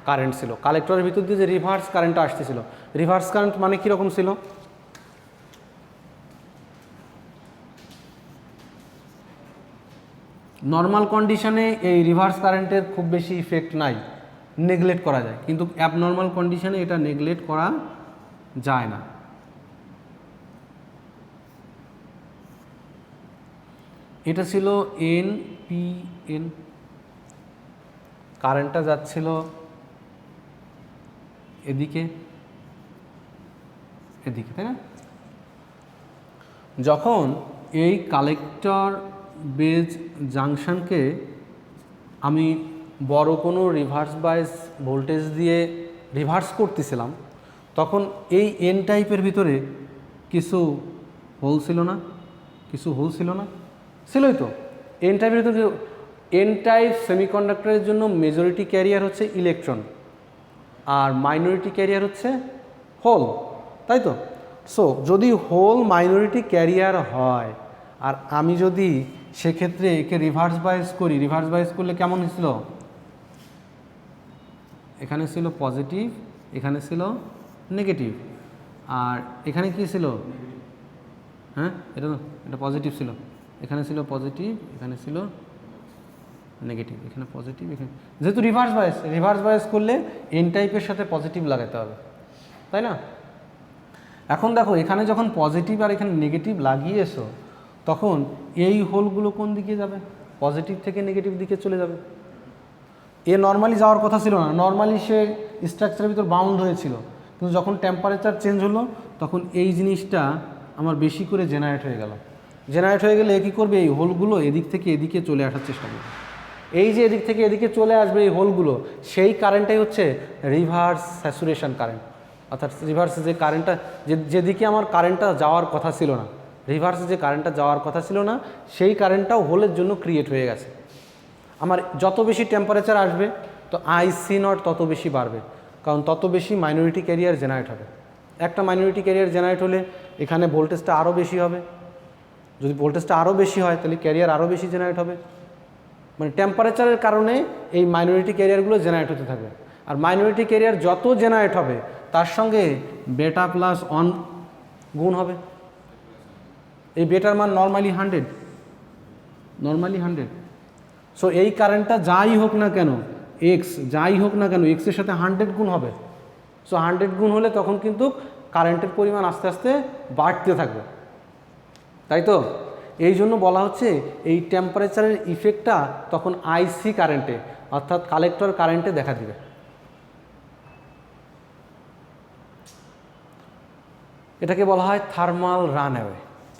কারেন্ট ছিল। কালেক্টরের ভিতর দিয়ে যে রিভার্স কারেন্টটা আসতেছিল, রিভার্স কারেন্ট মানে কীরকম ছিল? নর্মাল কন্ডিশনে এই রিভার্স কারেন্টের খুব বেশি ইফেক্ট নাই, নেগলেক্ট করা যায়, কিন্তু অ্যাবনর্মাল কন্ডিশনে এটা নেগলেক্ট করা যায় না। এটা ছিল এন পি এন, কারেন্টটা যাচ্ছিল এদিকে এদিকে, তাই না? যখন এই কালেক্টর বেজ জাংশনকে আমি বড় কোনো রিভার্স বায়াস ভোল্টেজ দিয়ে রিভার্স করতেছিলাম, তখন এই এন টাইপের ভিতরে কিছু হোল ছিল না? কিছু হোল ছিল না? ছিলই তো। এন টাইপের ভিতরে, এন টাইপ সেমিকন্ডাক্টরের জন্য মেজরিটি ক্যারিয়ার হচ্ছে ইলেকট্রন আর মাইনরিটি ক্যারিয়ার হচ্ছে হোল, তাই তো? সো যদি হোল মাইনরিটি ক্যারিয়ার হয় আর আমি যদি সেক্ষেত্রে একে রিভার্স বায়াস করি, রিভার্স বায়াস করলে কেমন হয়েছিল? এখানে ছিল পজিটিভ, এখানে ছিল নেগেটিভ, আর এখানে কি ছিল? হ্যাঁ, এটা পজিটিভ ছিল, এখানে ছিল পজিটিভ, এখানে ছিল নেগেটিভ, এখানে পজিটিভ, এখানে, যেহেতু রিভার্স বায়াস করলে এন টাইপের সাথে পজিটিভ লাগাতে হবে, তাই না? এখন দেখো, এখানে যখন পজিটিভ আর এখানে নেগেটিভ লাগিয়েছো, তখন এই হোলগুলো কোন দিকে যাবে? পজিটিভ থেকে নেগেটিভ দিকে চলে যাবে। এ নর্মালি যাওয়ার কথা ছিল না, নর্মালি সে স্ট্রাকচারের ভিতর বাউন্ড হয়েছিল, কিন্তু যখন টেম্পারেচার চেঞ্জ হলো তখন এই জিনিসটা আমার বেশি করে জেনারেট হয়ে গেল। জেনারেট হয়ে গেলে কী করবে? এই হোলগুলো এদিক থেকে এদিকে চলে আসার চেষ্টা করবে। এই যে এদিক থেকে এদিকে চলে আসবে এই হোলগুলো, সেই কারেন্টটাই হচ্ছে রিভার্স স্যাচুরেশন কারেন্ট। অর্থাৎ রিভার্সে যে কারেন্টটা, যেদিকে আমার কারেন্টটা যাওয়ার কথা ছিল না, রিভার্সে যে কারেন্টটা যাওয়ার কথা ছিল না, সেই কারেন্টটাও হোলের জন্য ক্রিয়েট হয়ে গেছে। আমার যত বেশি টেম্পারেচার আসবে তো আইসি নট তত বেশি বাড়বে, কারণ তত বেশি মাইনরিটি ক্যারিয়ার জেনারেট হবে। একটা মাইনরিটি ক্যারিয়ার জেনারেট হলে এখানে ভোল্টেজটা আরও বেশি হবে, যদি ভোল্টেজটা আরও বেশি হয় তাহলে ক্যারিয়ার আরও বেশি জেনারেট হবে। মানে টেম্পারেচারের কারণে এই মাইনরিটি ক্যারিয়ারগুলো জেনারেট হতে থাকবে, আর মাইনরিটি ক্যারিয়ার যত জেনারেট হবে তার সঙ্গে বেটা প্লাস অন গুণ হবে। এই বেটার মান নর্মালি 100। সো এই কারেন্টটা যাই হোক না কেন, এক্স যাই হোক না কেন, এক্সের সাথে 100 গুণ হবে। সো 100 গুণ হলে তখন কিন্তু কারেন্টের পরিমাণ আস্তে আস্তে বাড়তে থাকবে, তাই তো? এই জন্য বলা হচ্ছে এই টেম্পারেচারের ইফেক্টটা তখন আইসি কারেন্টে, অর্থাৎ কালেক্টর কারেন্টে দেখা দিবে। এটাকে বলা হয় থার্মাল রানঅ্যাওয়ে।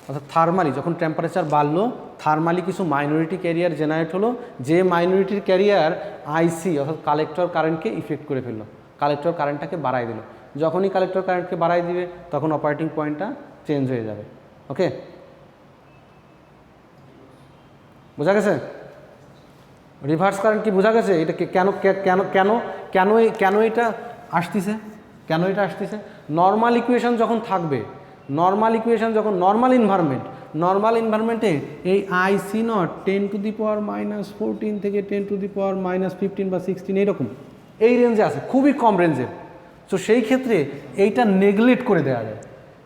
অর্থাৎ থার্মালি যখন টেম্পারেচার বাড়লো, থার্মালি কিছু মাইনরিটি ক্যারিয়ার জেনারেট হলো, যে মাইনরিটির ক্যারিয়ার আইসি অর্থাৎ কালেক্টর কারেন্টকে ইফেক্ট করে ফেললো, কালেক্টর কারেন্টটাকে বাড়াই দিল। যখনই কালেক্টর কারেন্টকে বাড়াই দিবে তখন অপারেটিং পয়েন্টটা চেঞ্জ হয়ে যাবে। ওকে, বোঝা গেছে? রিভার্স কারেন্ট কি বোঝা গেছে? এটা কেন কেন কেন কেন কেন এটা আসতেছে, কেন এটা আসতেছে? নর্মাল ইকুয়েশন যখন থাকবে, নর্মাল ইকুয়েশন যখন নর্মাল ইনভারমেন্টে এই আইসি নট 10⁻⁻14 থেকে 10⁻⁻15 বা 16 এইরকম এই রেঞ্জে আছে, খুবই কম রেঞ্জে। তো সেই ক্ষেত্রে এইটা নেগলেক্ট করে দেওয়া যায়।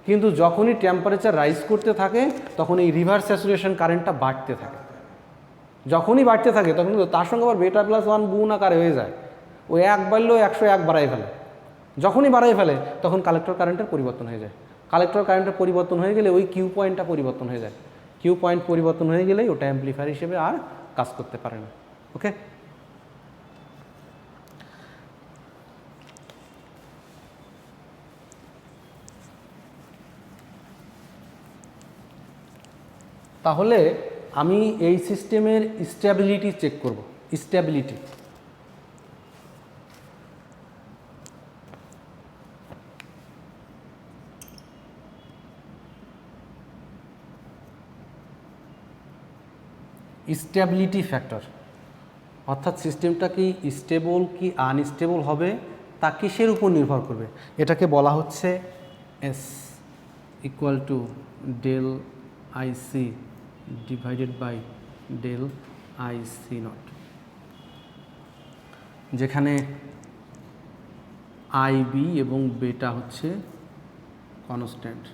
কিন্তু যখনই টেম্পারেচার রাইজ করতে থাকে তখন এই রিভার্স স্যাচুরেশন কারেন্টটা বাড়তে থাকে। যখনই বাড়তে থাকে তখন তার সঙ্গে আবার β + 1 গুণ আকারে হয়ে যায়। ওই 1 বাড়লেও 101 বাড়াই ফেলে। যখনই বাড়াই ফেলে তখন কালেক্টর কারেন্টের পরিবর্তন হয়ে যায়। কালেক্টর কারেন্টের পরিবর্তন হয়ে গেলে ওই কিউ পয়েন্টটা পরিবর্তন হয়ে যায়। কিউ পয়েন্ট পরিবর্তন হয়ে গেলেই ওটা অ্যাম্প্লিফায়ার হিসেবে আর কাজ করতে পারে না। ওকে, তাহলে আমি এই সিস্টেমের স্টেবিলিটি চেক করব। স্টেবিলিটি স্টেবিলিটি ফ্যাক্টর অর্থাৎ সিস্টেমটা কি স্টেবল কি আনস্টেবল হবে তা কিসের উপর নির্ভর করবে? এটাকে বলা হচ্ছে S equal to del IC divided by del IC not, যেখানে আইবি এবং বেটা হচ্ছে কনস্ট্যান্ট।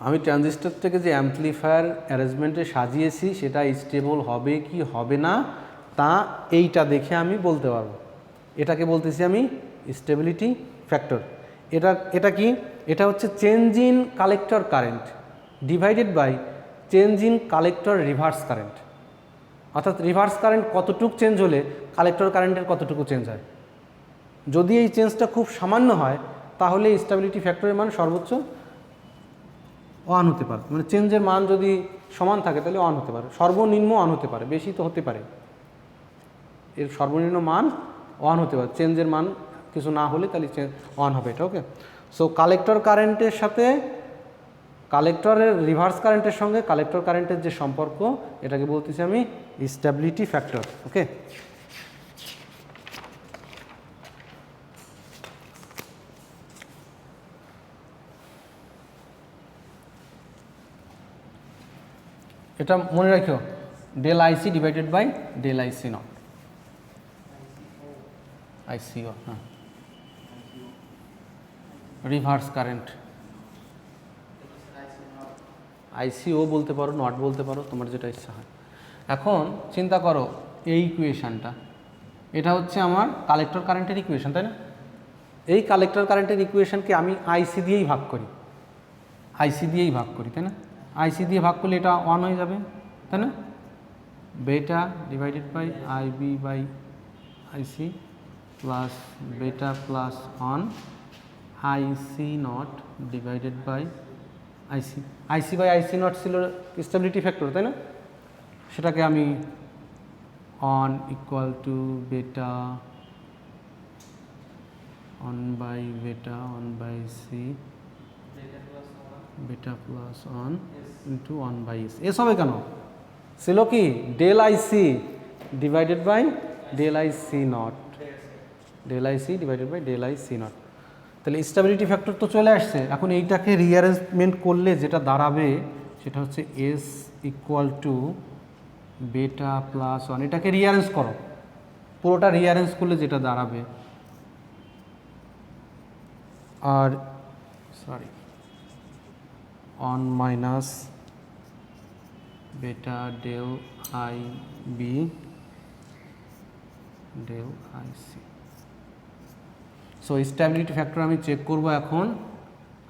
আমি ট্রানজিস্টরটাকে যে অ্যাম্পলিফায়ার অ্যারেঞ্জমেন্টে সাজিয়েছি সেটা স্টেবল হবে কি হবে না তা এইটা দেখে আমি বলতে পারবো। এটাকে বলতেছি আমি স্টেবিলিটি ফ্যাক্টর। এটা কি? এটা হচ্ছে change in collector current divided by change in collector reverse current. অর্থাৎ রিভার্স কারেন্ট কতটুকু চেঞ্জ হলে কালেক্টর কারেন্টের কতটুকু চেঞ্জ হয়। যদি এই চেঞ্জটা খুব সামান্য হয় তাহলে স্টেবিলিটি ফ্যাক্টরের মান সর্বোচ্চ 1 হতে পারে। মানে চেঞ্জের মান যদি সমান থাকে তাহলে 1 হতে পারে, সর্বনিম্ন 1 হতে পারে, বেশি তো হতে পারে। এর সর্বনিম্ন মান 1 হতে পারে, চেঞ্জের মান কিছু না হলে তাহলে 1 হবে এটা। ওকে, সো কালেক্টর কারেন্টের সাথে কালেক্টরের রিভার্স কারেন্টের সঙ্গে কালেক্টর কারেন্টের যে সম্পর্ক এটাকে বলতেছি আমি স্টেবিলিটি ফ্যাক্টর। ওকে, এটা মনে রাখো, del IC divided by del IC not, ICO. হ্যাঁ, রিভার্স কারেন্ট আইসিও বলতে পারো, নট বলতে পারো, তোমার যেটা ইচ্ছা হয়। এখন চিন্তা করো এই ইকুয়েশানটা, এটা হচ্ছে আমার কালেক্টর কারেন্টের ইকুয়েশান, তাই না? এই কালেক্টর কারেন্টের ইকুয়েশানকে আমি আইসি দিয়েই ভাগ করি, তাই না? আইসি দিয়ে ভাগ করলে এটা 1 হয়ে যাবে, তাই না? Beta divided by IB by IC plus beta plus 1 IC not divided by IC by IC not ছিল স্টেবিলিটি ফ্যাক্টর, তাই না? সেটাকে আমি 1 ইকুয়াল টু বেটা 1 by beta 1 by C beta plus 1 into 1 by S. S হবে কেন? ছিল কি del IC divided by del IC not, del IC divided by del IC not. তাহলে স্টেবিলিটি ফ্যাক্টর তো চলে আসছে। এখন এইটাকে রিঅ্যারেঞ্জমেন্ট করলে যেটা দাঁড়াবে সেটা হচ্ছে S equal to beta plus 1। এটাকে রিঅ্যারেঞ্জ করো, পুরোটা রিঅ্যারেঞ্জ করলে যেটা দাঁড়াবে, আর sorry 1 minus beta del I B del I C. So stability factor আমি চেক করব। এখন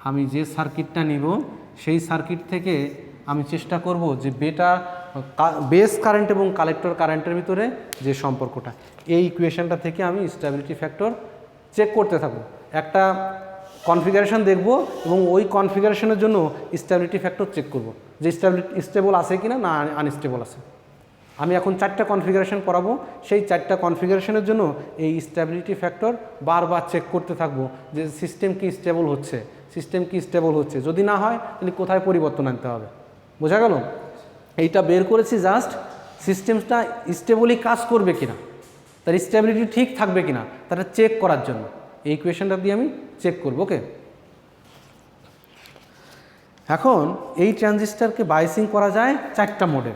আমি যে সার্কিটটা নিব সেই সার্কিট থেকে আমি চেষ্টা করব যে বেটা বেস কারেন্ট এবং কালেক্টর কারেন্টের ভিতরে যে সম্পর্কটা, এই ইকুয়েশনটা থেকে আমি স্টেবিলিটি ফ্যাক্টর চেক করতে থাকবো। একটা কনফিগারেশন দেখব এবং ওই কনফিগারেশনের জন্য স্টেবিলিটি ফ্যাক্টর চেক করব যে স্টেবল আছে কি না আনস্টেবল আছে। আমি এখন 4টা কনফিগারেশন করাবো, সেই 4টা কনফিগারেশনের জন্য এই স্টেবিলিটি ফ্যাক্টর বারবার চেক করতে থাকবো যে সিস্টেম কি স্টেবল হচ্ছে, সিস্টেম কি স্টেবল হচ্ছে। যদি না হয় তাহলে কোথায় পরিবর্তন আনতে হবে, বোঝা গেল? এইটা বের করেছি জাস্ট সিস্টেমটা স্টেবলি কাজ করবে কিনা, তার স্টেবিলিটি ঠিক থাকবে কিনা তাটা চেক করার জন্য এই ইকুয়েশনটা দিয়ে আমি চেক করব। ওকে, এখন এই ট্রানজিস্টরকে বাইসিং করা যায় 4টা মোডে।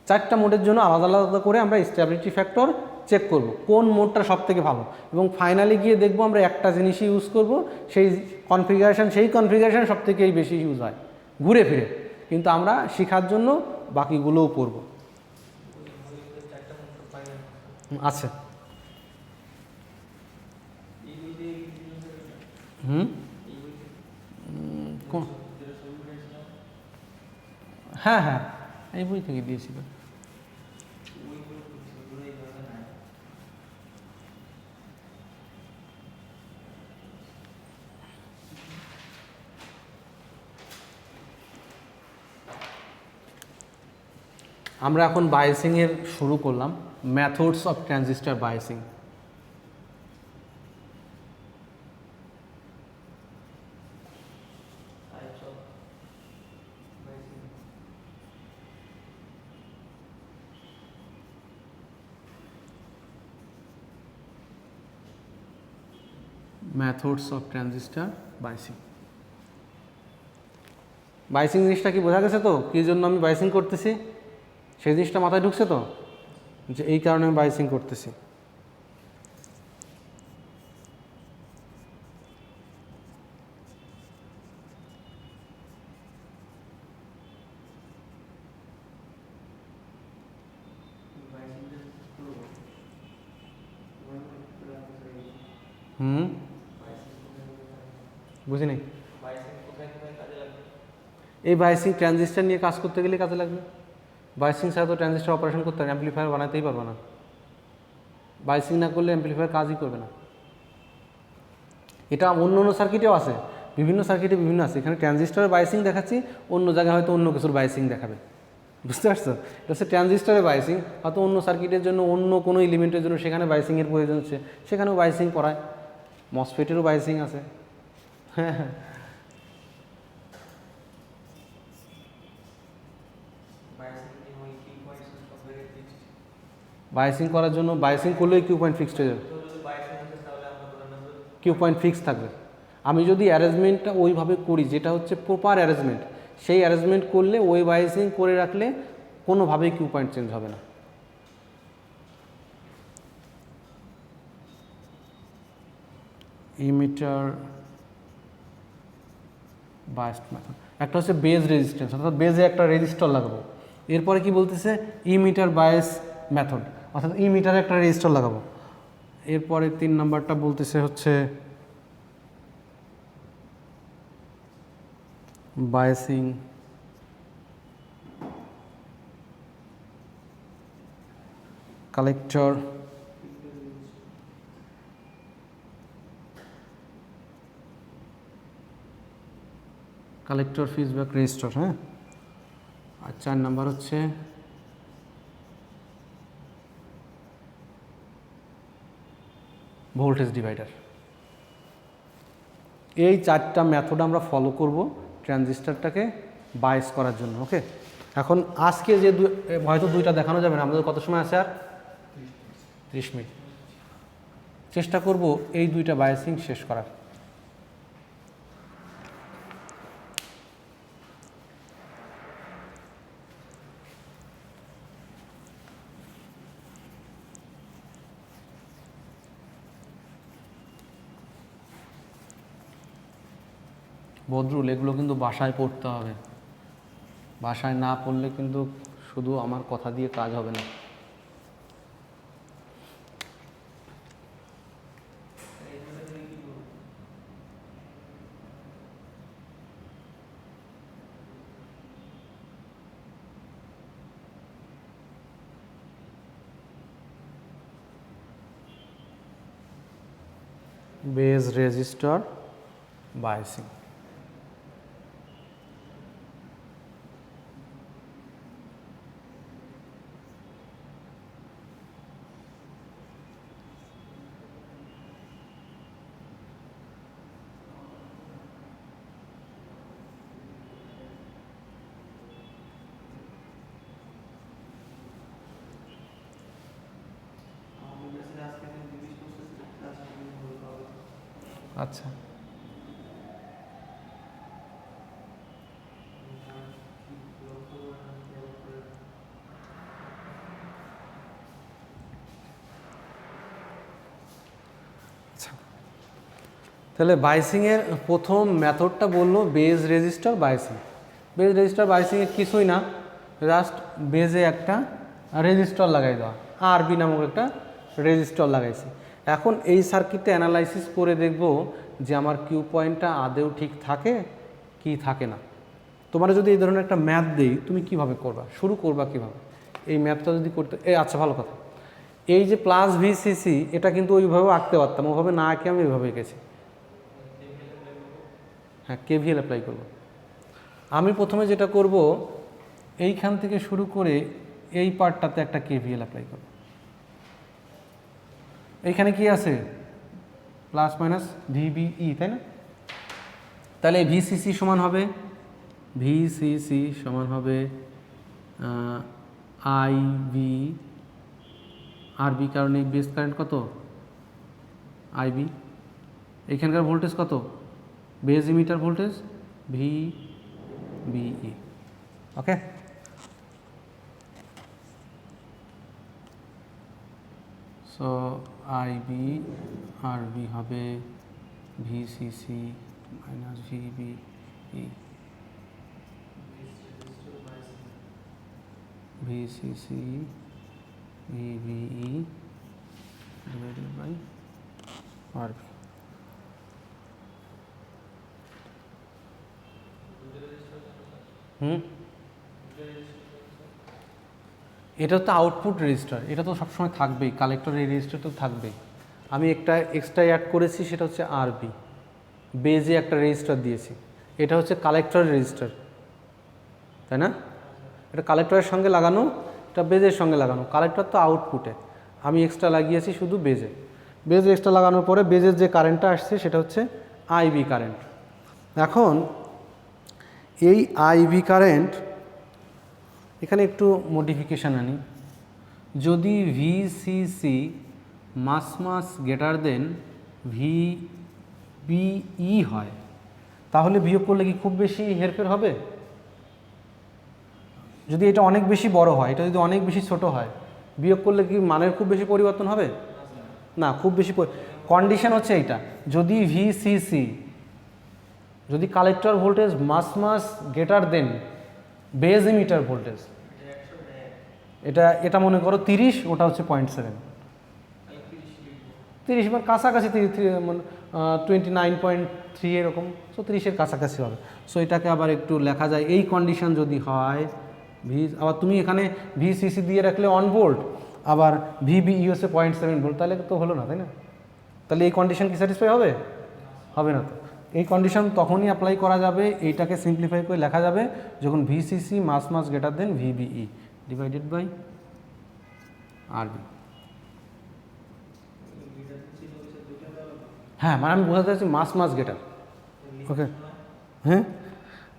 4টা মোডের জন্য আলাদা আলাদা করে আমরা স্টেবিলিটি ফ্যাক্টর চেক করব কোন মোডটা সবথেকে ভালো, এবং ফাইনালি গিয়ে দেখব আমরা একটা জিনিসই ইউজ করব, সেই কনফিগারেশন সবথেকে বেশি ইউজ হয় ঘুরে ফিরে, কিন্তু আমরা শেখার জন্য বাকিগুলোও পড়ব। আচ্ছা, হ্যাঁ হ্যাঁ, এই বই থেকে দিয়েছিল। আমরা এখন বায়াসিংয়ের শুরু করলাম, methods of transistor biasing. Methods of transistor biasing. Biasing জিনিসটা কি বোঝা গেছে তো, কী জন্য আমি বায়াসিং করতেছি সেই জিনিসটা মাথায় ঢুকছে তো, যে এই কারণে আমি বায়াসিং করতেছি। বুঝিনি, এই বায়াসিং ট্রানজিস্টর নিয়ে কাজ করতে গেলে কাজে লাগবে। বায়াসিং ছাড়া তো ট্রানজিস্টর অপারেশন করতে হবে, অ্যাম্পলিফায়ার বানাতেই পারবো না। বায়াসিং না করলে অ্যাম্পলিফায়ার কাজই করবে না। এটা অন্য অন্য সার্কিটেও আছে, বিভিন্ন সার্কিটে বিভিন্ন আছে। এখানে ট্রানজিস্টরের বায়াসিং দেখাচ্ছি, অন্য জায়গায় হয়তো অন্য কিছুর বায়াসিং দেখাবে, বুঝতে পারছো? এটা হচ্ছে ট্রানজিস্টরের বায়াসিং, হয়তো অন্য সার্কিটের জন্য অন্য কোনো এলিমেন্টের জন্য সেখানে বায়াসিংয়ের প্রয়োজন হচ্ছে, সেখানেও বায়াসিং করায়। মসফেটেরও বায়াসিং আছে। হ্যাঁ হ্যাঁ, বায়াসিং করার জন্য বায়াসিং করলেই কিউ পয়েন্ট ফিক্সড হয়ে যাবে, কিউ পয়েন্ট ফিক্স থাকবে। আমি যদি অ্যারেঞ্জমেন্টটা ওইভাবে করি যেটা হচ্ছে প্রপার অ্যারেঞ্জমেন্ট, সেই অ্যারেঞ্জমেন্ট করলে ওই বায়াসিং করে রাখলে কোনোভাবেই কিউ পয়েন্ট চেঞ্জ হবে না। ইমিটার বায়াসড মেথড, একটা হচ্ছে বেজ রেজিস্ট্যান্স, অর্থাৎ বেজে একটা রেজিস্টর লাগাবো। এরপরে কি বলতেছে, ইমিটার বায়াস মেথড, অর্থাৎ ইমিটারে একটা রেজিস্টর লাগাবো। এরপরে 3 নাম্বারটা বলতেছে হচ্ছে বায়াসিং কালেক্টর ফিডব্যাক রেজিস্টর। হ্যাঁ, আর 4 নাম্বার হচ্ছে ভোল্টেজ ডিভাইডার। এই 4টা মেথড আমরা ফলো করব ট্রানজিস্টরটাকে বায়াস করার জন্য। ওকে, এখন আজকে যে হয়তো 2টা দেখানো যাবে না, আমাদের কত সময় আছে আর 30 মিনিট। চেষ্টা করব এই 2টা বায়াসিং শেষ করার। বদরুল, এগুলো কিন্তু বাসায় পড়তে হবে, বাসায় না পড়লে কিন্তু শুধু আমার কথা দিয়ে কাজ হবে না। Base resistor biasing. আচ্ছা, তাহলে বাইসিংয়ের প্রথম মেথডটা বললো base resistor biasing. Base resistor বাইসিংয়ে কিছুই না, জাস্ট বেজে একটা রেজিস্টার লাগাই দেওয়া, আরবি নামক একটা রেজিস্টার লাগাইছি। এখন এই সার্কিটটা অ্যানালাইসিস করে দেখব যে আমার কিউ পয়েন্টটা আদেও ঠিক থাকে কি থাকে না। তোমার যদি এই ধরনের একটা ম্যাথ দিই, তুমি কিভাবে করবা, শুরু করবা কিভাবে এই ম্যাথটা যদি করতে। আচ্ছা, ভালো কথা, এই যে প্লাস ভিসিসি এটা কিন্তু ওইভাবেও আঁকতে পারতাম, ওইভাবে না আঁকে আমি ওইভাবে এঁকেছি। হ্যাঁ, কেভিএল অ্যাপ্লাই করব। আমি প্রথমে যেটা করব, এইখান থেকে শুরু করে এই পার্টটাতে একটা কেভিএল অ্যাপ্লাই করব। এইখানে কি আছে, প্লাস মাইনাস ভিবিই, তাই না? তাহলে ভিসিসি সমান হবে, ভিসিসি সমান হবে আইবি, আরবি, কারণ এই বেস কারেন্ট কত, আইবি। এইখানকার ভোল্টেজ কত, base emitter voltage VBE. Okay, so IB RB হবে VCC minus VBE, VCC VBE divided by RB. এটা তো আউটপুট রেজিস্টার, এটা তো সবসময় থাকবেই, কালেক্টর এই রেজিস্টার তো থাকবেই। আমি একটা এক্সট্রা অ্যাড করেছি, সেটা হচ্ছে আরবি, বেজে একটা রেজিস্টার দিয়েছি। এটা হচ্ছে কালেক্টরের রেজিস্টার, তাই না? এটা কালেক্টরের সঙ্গে লাগানো, এটা বেজের সঙ্গে লাগানো। কালেক্টর তো আউটপুটে, আমি এক্সট্রা লাগিয়েছি শুধু বেজে। বেজে এক্সট্রা লাগানোর পরে বেজের যে কারেন্টটা আসছে সেটা হচ্ছে আইবি কারেন্ট। এখন এই আইবি কারেন্ট এখানে একটু মডিফিকেশান আনি। যদি VCC much greater than VBE হয়, তাহলে বিয়োগ করলে কি খুব বেশি হেরফের হবে? যদি এটা অনেক বেশি বড় হয়, এটা যদি অনেক বেশি ছোট হয়, বিয়োগ করলে কি মানের খুব বেশি পরিবর্তন হবে? না, খুব বেশি। কন্ডিশন হচ্ছে এইটা, যদি ভিসিসি, যদি collector voltage much greater than base emitter voltage, এটা মনে করো 30, ওটা হচ্ছে 0.7, 30 মানে কাছাকাছি, 29.3 এরকম, সো 30-এর কাছাকাছি হবে। সো এটাকে আবার একটু লেখা যায়, এই কন্ডিশন যদি হয় আবার তুমি এখানে ভিসিসি দিয়ে রাখলে 1 ভোল্ট, আবার ভিবিই হচ্ছে 0.7 ভোল্ট, তাহলে তো হলো না, তাই না? তাহলে এই কন্ডিশন কি স্যাটিসফাই হবে? হবে না। তো এই কন্ডিশন তখনই অ্যাপ্লাই করা যাবে, এইটাকে সিম্পলিফাই করে লেখা যাবে যখন VCC much greater than VBE divided by RB. হ্যাঁ, মানে আমি বোঝাতে চাচ্ছি মাস গ্রেটার। ওকে, হ্যাঁ,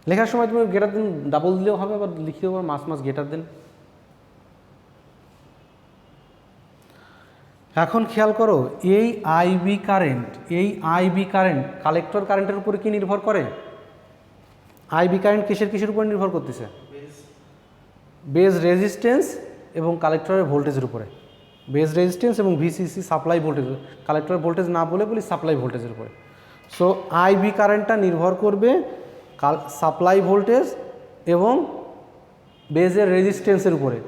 লেখার সময় তুমি গ্রেটার দেন ডাবল দিলেও হবে, আবার লিখলেও মাস গ্রেটার দেন। এখন খেয়াল করো, এই আইবি কারেন্ট কালেক্টর কারেন্টের উপরে কি নির্ভর করে? আইবি কারেন্ট কিসের উপরে নির্ভর করতেছে? বেজ রেজিস্ট্যান্স এবং কালেক্টরের ভোল্টেজের উপরে। বেজ রেজিস্ট্যান্স এবং ভিসিসি সাপ্লাই ভোল্টেজ, কালেক্টরের ভোল্টেজ না বলে বলি সাপ্লাই ভোল্টেজের উপরে। সো আইবি কারেন্টটা নির্ভর করবে সাপ্লাই ভোল্টেজ এবং বেজের রেজিস্ট্যান্সের উপরে,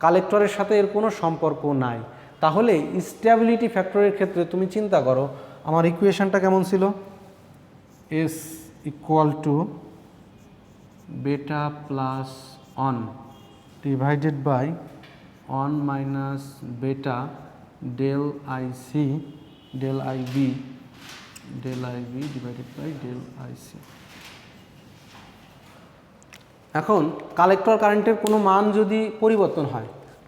কালেক্টরের সাথে এর কোনো সম্পর্ক নাই। তাহলে স্টেবিলিটি ফ্যাক্টরের ক্ষেত্রে তুমি চিন্তা করো, আমার ইকুয়েশনটা কেমন ছিল? S equal to beta plus 1 divided by 1 minus beta del IC del IB del IB divided by del IC। এখন কালেক্টর কারেন্টের কোনো মান যদি পরিবর্তন হয়,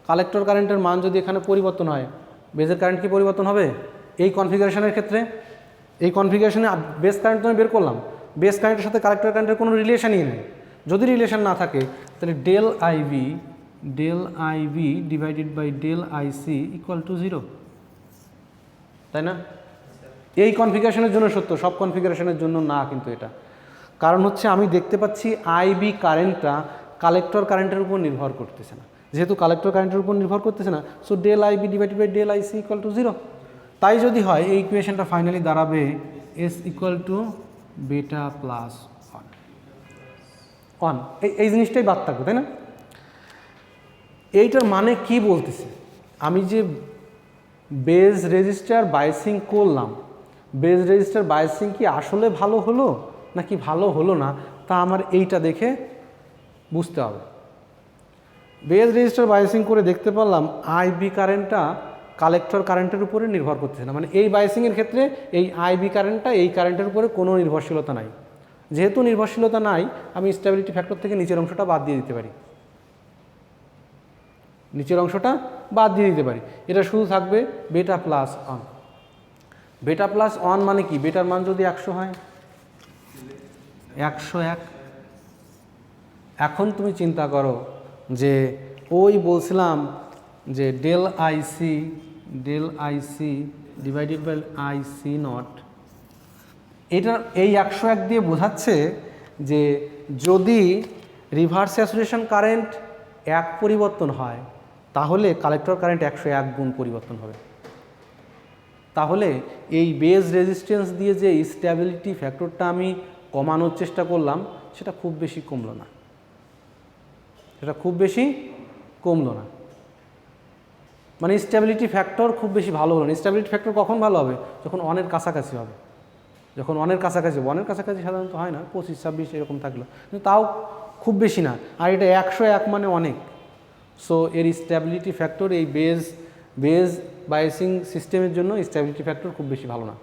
কালেক্টর কারেন্টের মান যদি এখানে পরিবর্তন হয়, বেজের কারেন্ট কি পরিবর্তন হবে? এই কনফিগারেশনের ক্ষেত্রে, এই কনফিগারেশনে বেস কারেন্ট তো আমি বের করলাম, বেস কারেন্টের সাথে কালেক্টর কারেন্টের কোনো রিলেশনই নেই। যদি রিলেশন না থাকে তাহলে del IB divided by del IC equal to 0, তাই না? এই কনফিগারেশনের জন্য সত্য, সব কনফিগারেশনের জন্য না কিন্তু এটা। কারণ হচ্ছে আমি দেখতে পাচ্ছি আইবি কারেন্টটা কালেক্টর কারেন্টের উপর নির্ভর করতেছে না। যেহেতু কালেক্টর কারেন্টের উপর নির্ভর করতেছে না, so del IB divided by del IC equal to 0। তাই যদি হয় এই ইকুয়েশনটা ফাইনালি দাঁড়াবে S equal to beta plus 1। এই জিনিসটাই বাদ থাকবে, তাই না? এইটার মানে কি বলতেছে? আমি যে বেজ রেজিস্টার বায়াসিং করলাম, বেজ রেজিস্টার বায়াসিং কি আসলে ভালো হলো নাকি ভালো হলো না, তা আমার এইটা দেখে বুঝতে হবে। বেজ রেজিস্টার বায়াসিং করে দেখতে পারলাম আইবি কারেন্টটা কালেক্টর কারেন্টের উপরে নির্ভর করতেছে না। মানে এই বায়াসিংয়ের ক্ষেত্রে এই আইবি কারেন্টটা এই কারেন্টের উপরে কোনো নির্ভরশীলতা নাই। যেহেতু নির্ভরশীলতা নাই, আমি স্টেবিলিটি ফ্যাক্টর থেকে নিচের অংশটা বাদ দিয়ে দিতে পারি, নিচের অংশটা বাদ দিয়ে দিতে পারি। এটা শুধু থাকবে বেটা প্লাস 1। বেটা প্লাস 1 মানে কি? বেটার মান যদি 100 হয়, 101। এখন তুমি চিন্তা করো যে ওই বলছিলাম যে del IC divided by IC not, এটা এই 101 দিয়ে বোঝাচ্ছে যে যদি রিভার্স স্যাচুরেশন কারেন্ট 1 পরিবর্তন হয় তাহলে কালেক্টর কারেন্ট 101 গুণ পরিবর্তন হবে। তাহলে এই বেজ রেজিস্ট্যান্স দিয়ে যে স্টেবিলিটি ফ্যাক্টরটা আমি কমানোর চেষ্টা করলাম সেটা খুব বেশি কমলো না, সেটা খুব বেশি কমলো না। মানে স্টেবিলিটি ফ্যাক্টর খুব বেশি ভালো হলো না। স্টেবিলিটি ফ্যাক্টর কখন ভালো হবে? যখন অনের কাছাকাছি হবে। যখন অনের কাছাকাছি, অনের কাছাকাছি সাধারণত হয় না, 25-26 এরকম থাকলো, কিন্তু তাও খুব বেশি না। আর এটা 101 মানে অনেক। সো এর স্টেবিলিটি ফ্যাক্টর এই বেজ বায়াসিং সিস্টেমের জন্য স্টেবিলিটি ফ্যাক্টর খুব বেশি ভালো না।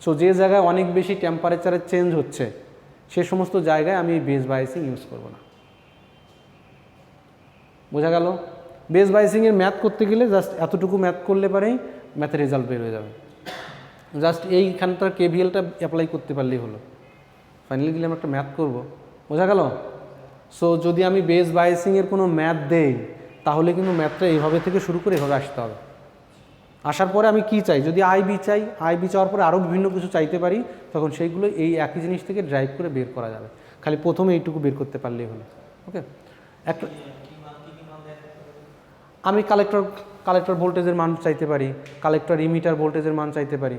সো যে জায়গায় অনেক বেশি টেম্পারেচারের চেঞ্জ হচ্ছে সে সমস্ত জায়গায় আমি এই বেজ বায়াসিং ইউজ করব না। বোঝা গেল? বেজ বায়াসিংয়ের ম্যাথ করতে গেলে জাস্ট এতটুকু ম্যাথ করলে পারেই ম্যাথের রেজাল্ট বের হয়ে যাবে। জাস্ট এইখানটার কেভিএলটা অ্যাপ্লাই করতে পারলেই হলো। ফাইনালি গেলে আমি একটা ম্যাথ করব। বোঝা গেল? সো যদি আমি বেজ বায়াসিংয়ের কোনো ম্যাথ দেই তাহলে কিন্তু ম্যাথটা এইভাবে থেকে শুরু করে এভাবে আসতে হবে। আসার পরে আমি কি চাই? যদি আইবি চাই, আইবি চাওয়ার পরে আরও বিভিন্ন কিছু চাইতে পারি, তখন সেইগুলো এই একই জিনিস থেকে ড্রাইভ করে বের করা যাবে। খালি প্রথমে এইটুকু বের করতে পারলেই হলো। ওকে, একটা আমি কালেক্টর ভোল্টেজের মান চাইতে পারি, কালেক্টর ইমিটার ভোল্টেজের মান চাইতে পারি,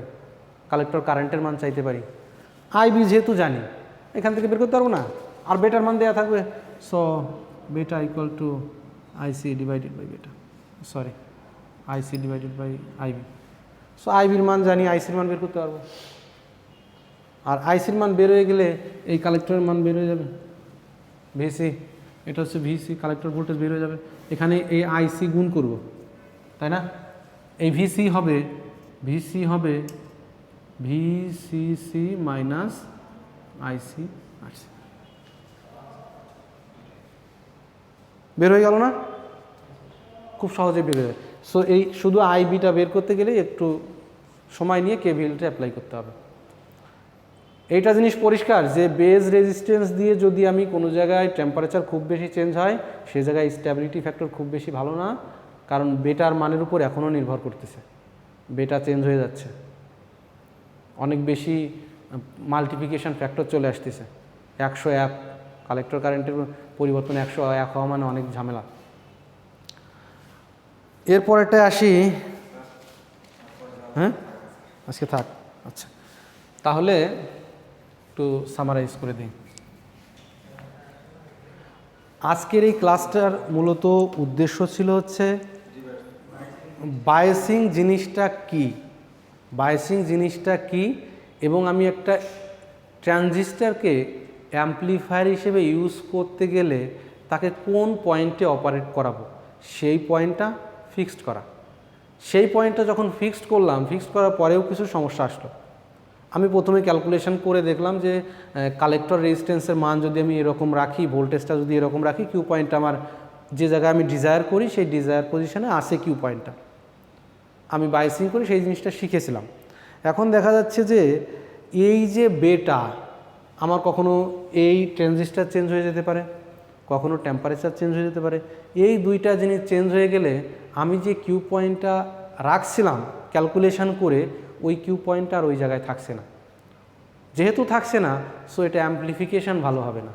কালেক্টর কারেন্টের মান চাইতে পারি। আইবি যেহেতু জানি এখান থেকে বের করতে পারবো না, আর বেটার মান দেওয়া থাকবে। So beta equal to IC divided by beta, sorry IC divided by IB. So আইবির মান জানি, আইসির মান বের করতে পারবো। আর আইসির মান বের হয়ে গেলে এই কালেক্টরের মান বের হয়ে যাবে, ভিসি, এটা হচ্ছে ভিসি, কালেক্টর ভোল্টেজ বের হয়ে যাবে। এখানে এই আইসি গুণ করব, তাই না? এই ভিসি হবে ভিসিসি মাইনাস আইসি আরসি। বের হয়ে গেল না? খুব সহজে বের হয়ে যায়। সো এই শুধু আইবিটা বের করতে গেলে একটু সময় নিয়ে কেভিএলটা অ্যাপ্লাই করতে হবে। এইটা জিনিস পরিষ্কার যে বেজ রেজিস্ট্যান্স দিয়ে যদি আমি কোনো জায়গায় টেম্পারেচার খুব বেশি চেঞ্জ হয় সে জায়গায় স্টেবিলিটি ফ্যাক্টর খুব বেশি ভালো না, কারণ বেটার মানের উপর এখনও নির্ভর করতেছে। বেটা চেঞ্জ হয়ে যাচ্ছে, অনেক বেশি মাল্টিপ্লিকেশন ফ্যাক্টর চলে আসতেছে। 101 কালেক্টর কারেন্টের পরিবর্তন 101 হওয়া মানে অনেক ঝামেলা। এরপরেরটায় আসি। হ্যাঁ, আজকে থাক। আচ্ছা, তাহলে একটু সামারাইজ করে দিই। আজকের এই ক্লাসটার মূলত উদ্দেশ্য ছিল হচ্ছে বায়াসিং জিনিসটা কি, বায়াসিং জিনিসটা কি, এবং আমি একটা ট্রানজিস্টরকে অ্যাম্পলিফায়ার হিসেবে ইউজ করতে গেলে তাকে কোন পয়েন্টে অপারেট করাবো সেই পয়েন্টটা ফিক্সড করা। সেই পয়েন্টটা যখন ফিক্সড করলাম, ফিক্সড করার পরেও কিছু সমস্যা আসলো। আমি প্রথমে ক্যালকুলেশন করে দেখলাম যে কালেক্টর রেজিস্ট্যান্সের মান যদি আমি এরকম রাখি, ভোল্টেজটা যদি এরকম রাখি, কিউ পয়েন্টটা আমার যে জায়গায় আমি ডিজায়ার করি সেই ডিজায়ার পজিশনে আসে কিউ পয়েন্টটা, আমি বাইসিং করি সেই জিনিসটা শিখেছিলাম। এখন দেখা যাচ্ছে যে এই যে বেটা আমার কখনো এই ট্রানজিস্টার চেঞ্জ হয়ে যেতে পারে, কখনো টেম্পারেচার চেঞ্জ হয়ে যেতে পারে। এই দুইটা জিনিস চেঞ্জ হয়ে গেলে আমি যে কিউ পয়েন্টটা রাখছিলাম ক্যালকুলেশন করে, ওই কিউ পয়েন্টটা আর ওই জায়গায় থাকছে না। যেহেতু থাকছে না, সো এটা অ্যাম্পলিফিকেশান ভালো হবে না।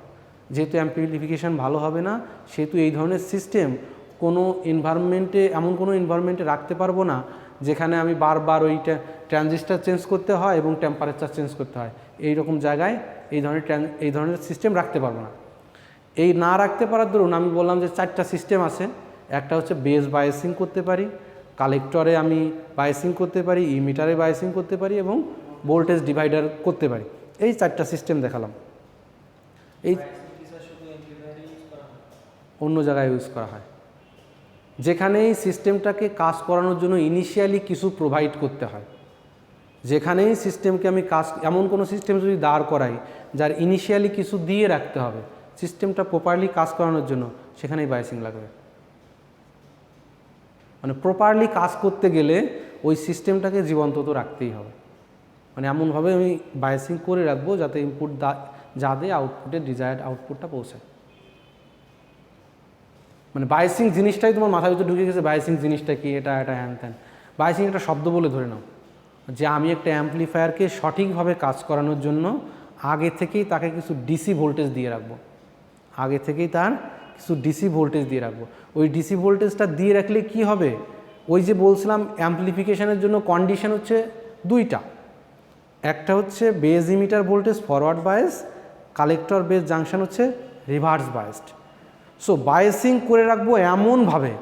যেহেতু অ্যাম্পলিফিকেশান ভালো হবে না, সেহেতু এই ধরনের সিস্টেম কোনো এনভায়রনমেন্টে, এমন কোনো এনভায়রনমেন্টে রাখতে পারবো না যেখানে আমি বারবার ওই ট্রানজিস্টার চেঞ্জ করতে হয় এবং টেম্পারেচার চেঞ্জ করতে হয়। এই রকম জায়গায় এই ধরনের সিস্টেম রাখতে পারবো না। এই না রাখতে পারার দরুন আমি বললাম যে 4টা সিস্টেম আছে। একটা হচ্ছে বেস বায়াসিং করতে পারি, কালেক্টরে আমি বায়াসিং করতে পারি, ইমিটারে বায়াসিং করতে পারি এবং ভোল্টেজ ডিভাইডার করতে পারি। এই 4টা সিস্টেম দেখালাম। এই অন্য জায়গায় ইউজ করা হয়, যেখানে এই সিস্টেমটাকে কাজ করানোর জন্য ইনিশিয়ালি কিছু প্রোভাইড করতে হয়। যেখানেই সিস্টেমকে আমি এমন কোনো সিস্টেম যদি দাঁড় করাই যার ইনিশিয়ালি কিছু দিয়ে রাখতে হবে সিস্টেমটা প্রপারলি কাজ করানোর জন্য, সেখানেই বায়াসিং লাগবে। মানে প্রপারলি কাজ করতে গেলে ওই সিস্টেমটাকে জীবন্ত তো রাখতেই হবে। মানে এমনভাবে আমি বায়াসিং করে রাখবো যাতে ইনপুট যা দিয়ে আউটপুটে ডিজায়ার্ড আউটপুটটা পৌঁছায়। মানে বায়াসিং জিনিসটাই তোমার মাথার ভিতরে ঢুকে গেছে, বায়াসিং জিনিসটা কি, এটা হ্যান ত্যান। বায়াসিং একটা শব্দ বলে ধরে নাও, যে আমি একটা অ্যাম্পলিফায়ারকে সঠিকভাবে কাজ করানোর জন্য আগে থেকেই তাকে কিছু ডিসি ভোল্টেজ দিয়ে রাখবো, আগে থেকেই তার কিছু ডিসি ভোল্টেজ দিয়ে রাখবো। ওই ডিসি ভোল্টেজটা দিয়ে রাখলে কি হবে, ওই যে বলছিলাম অ্যাম্পলিফিকেশানের জন্য কন্ডিশন হচ্ছে দুইটা। একটা হচ্ছে base emitter voltage forward bias, collector base junction হচ্ছে রিভার্স বায়াসড। সো বায়াসিং করে রাখবো এমনভাবে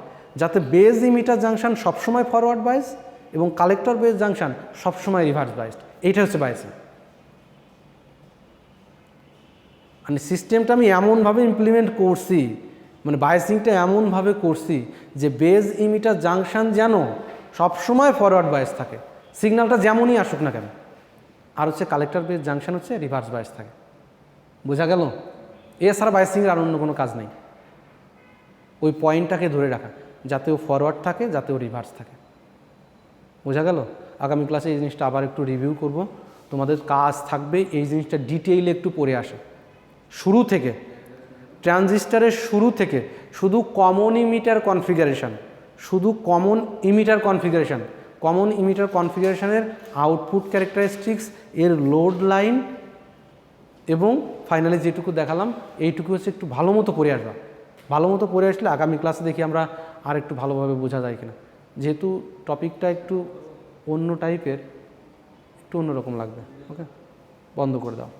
যাতে বেজ ইমিটার জাংশন সবসময় ফরওয়ার্ড বায়াস এবং কালেক্টর বেজ জাংশন সবসময় রিভার্স বায়াসড। এইটা হচ্ছে বায়াসিং। মানে সিস্টেমটা আমি এমনভাবে ইমপ্লিমেন্ট করছি, মানে বায়াসিংটা এমনভাবে করছি যে বেজ ইমিটার জাংশন যেন সবসময় ফরওয়ার্ড বায়াস থাকে, সিগন্যালটা যেমনই আসুক না কেন। আর হচ্ছে কালেক্টর বেজ জাংশন হচ্ছে রিভার্স বায়াস থাকে। বোঝা গেল? এছাড়া বায়াসিংয়ের আর অন্য কোনো কাজ নেই। ওই পয়েন্টটাকে ধরে রাখা, যাতে ও ফরওয়ার্ড থাকে, যাতে ও রিভার্স থাকে। বোঝা গেল? আগামী ক্লাসে এই জিনিসটা আবার একটু রিভিউ করব। তোমাদের কাজ থাকবে এই জিনিসটা ডিটেইলে একটু পড়ে আসে, শুরু থেকে, ট্রানজিস্টারের শুরু থেকে শুধু কমন ইমিটার কনফিগারেশন, শুধু common emitter configuration, common emitter কনফিগারেশনের আউটপুট ক্যারেক্টারিস্টিক্স, এর লোড লাইন এবং ফাইনালি যেটুকু দেখালাম এইটুকু হচ্ছে একটু ভালো মতো পড়ে আসবা। ভালো মতো পড়ে আসলে আগামী ক্লাসে দেখি আমরা আর একটু ভালোভাবে বোঝা যায় কিনা। যেহেতু টপিকটা একটু অন্য টাইপের, একটু অন্যরকম লাগবে। ওকে, বন্ধ করে দাও।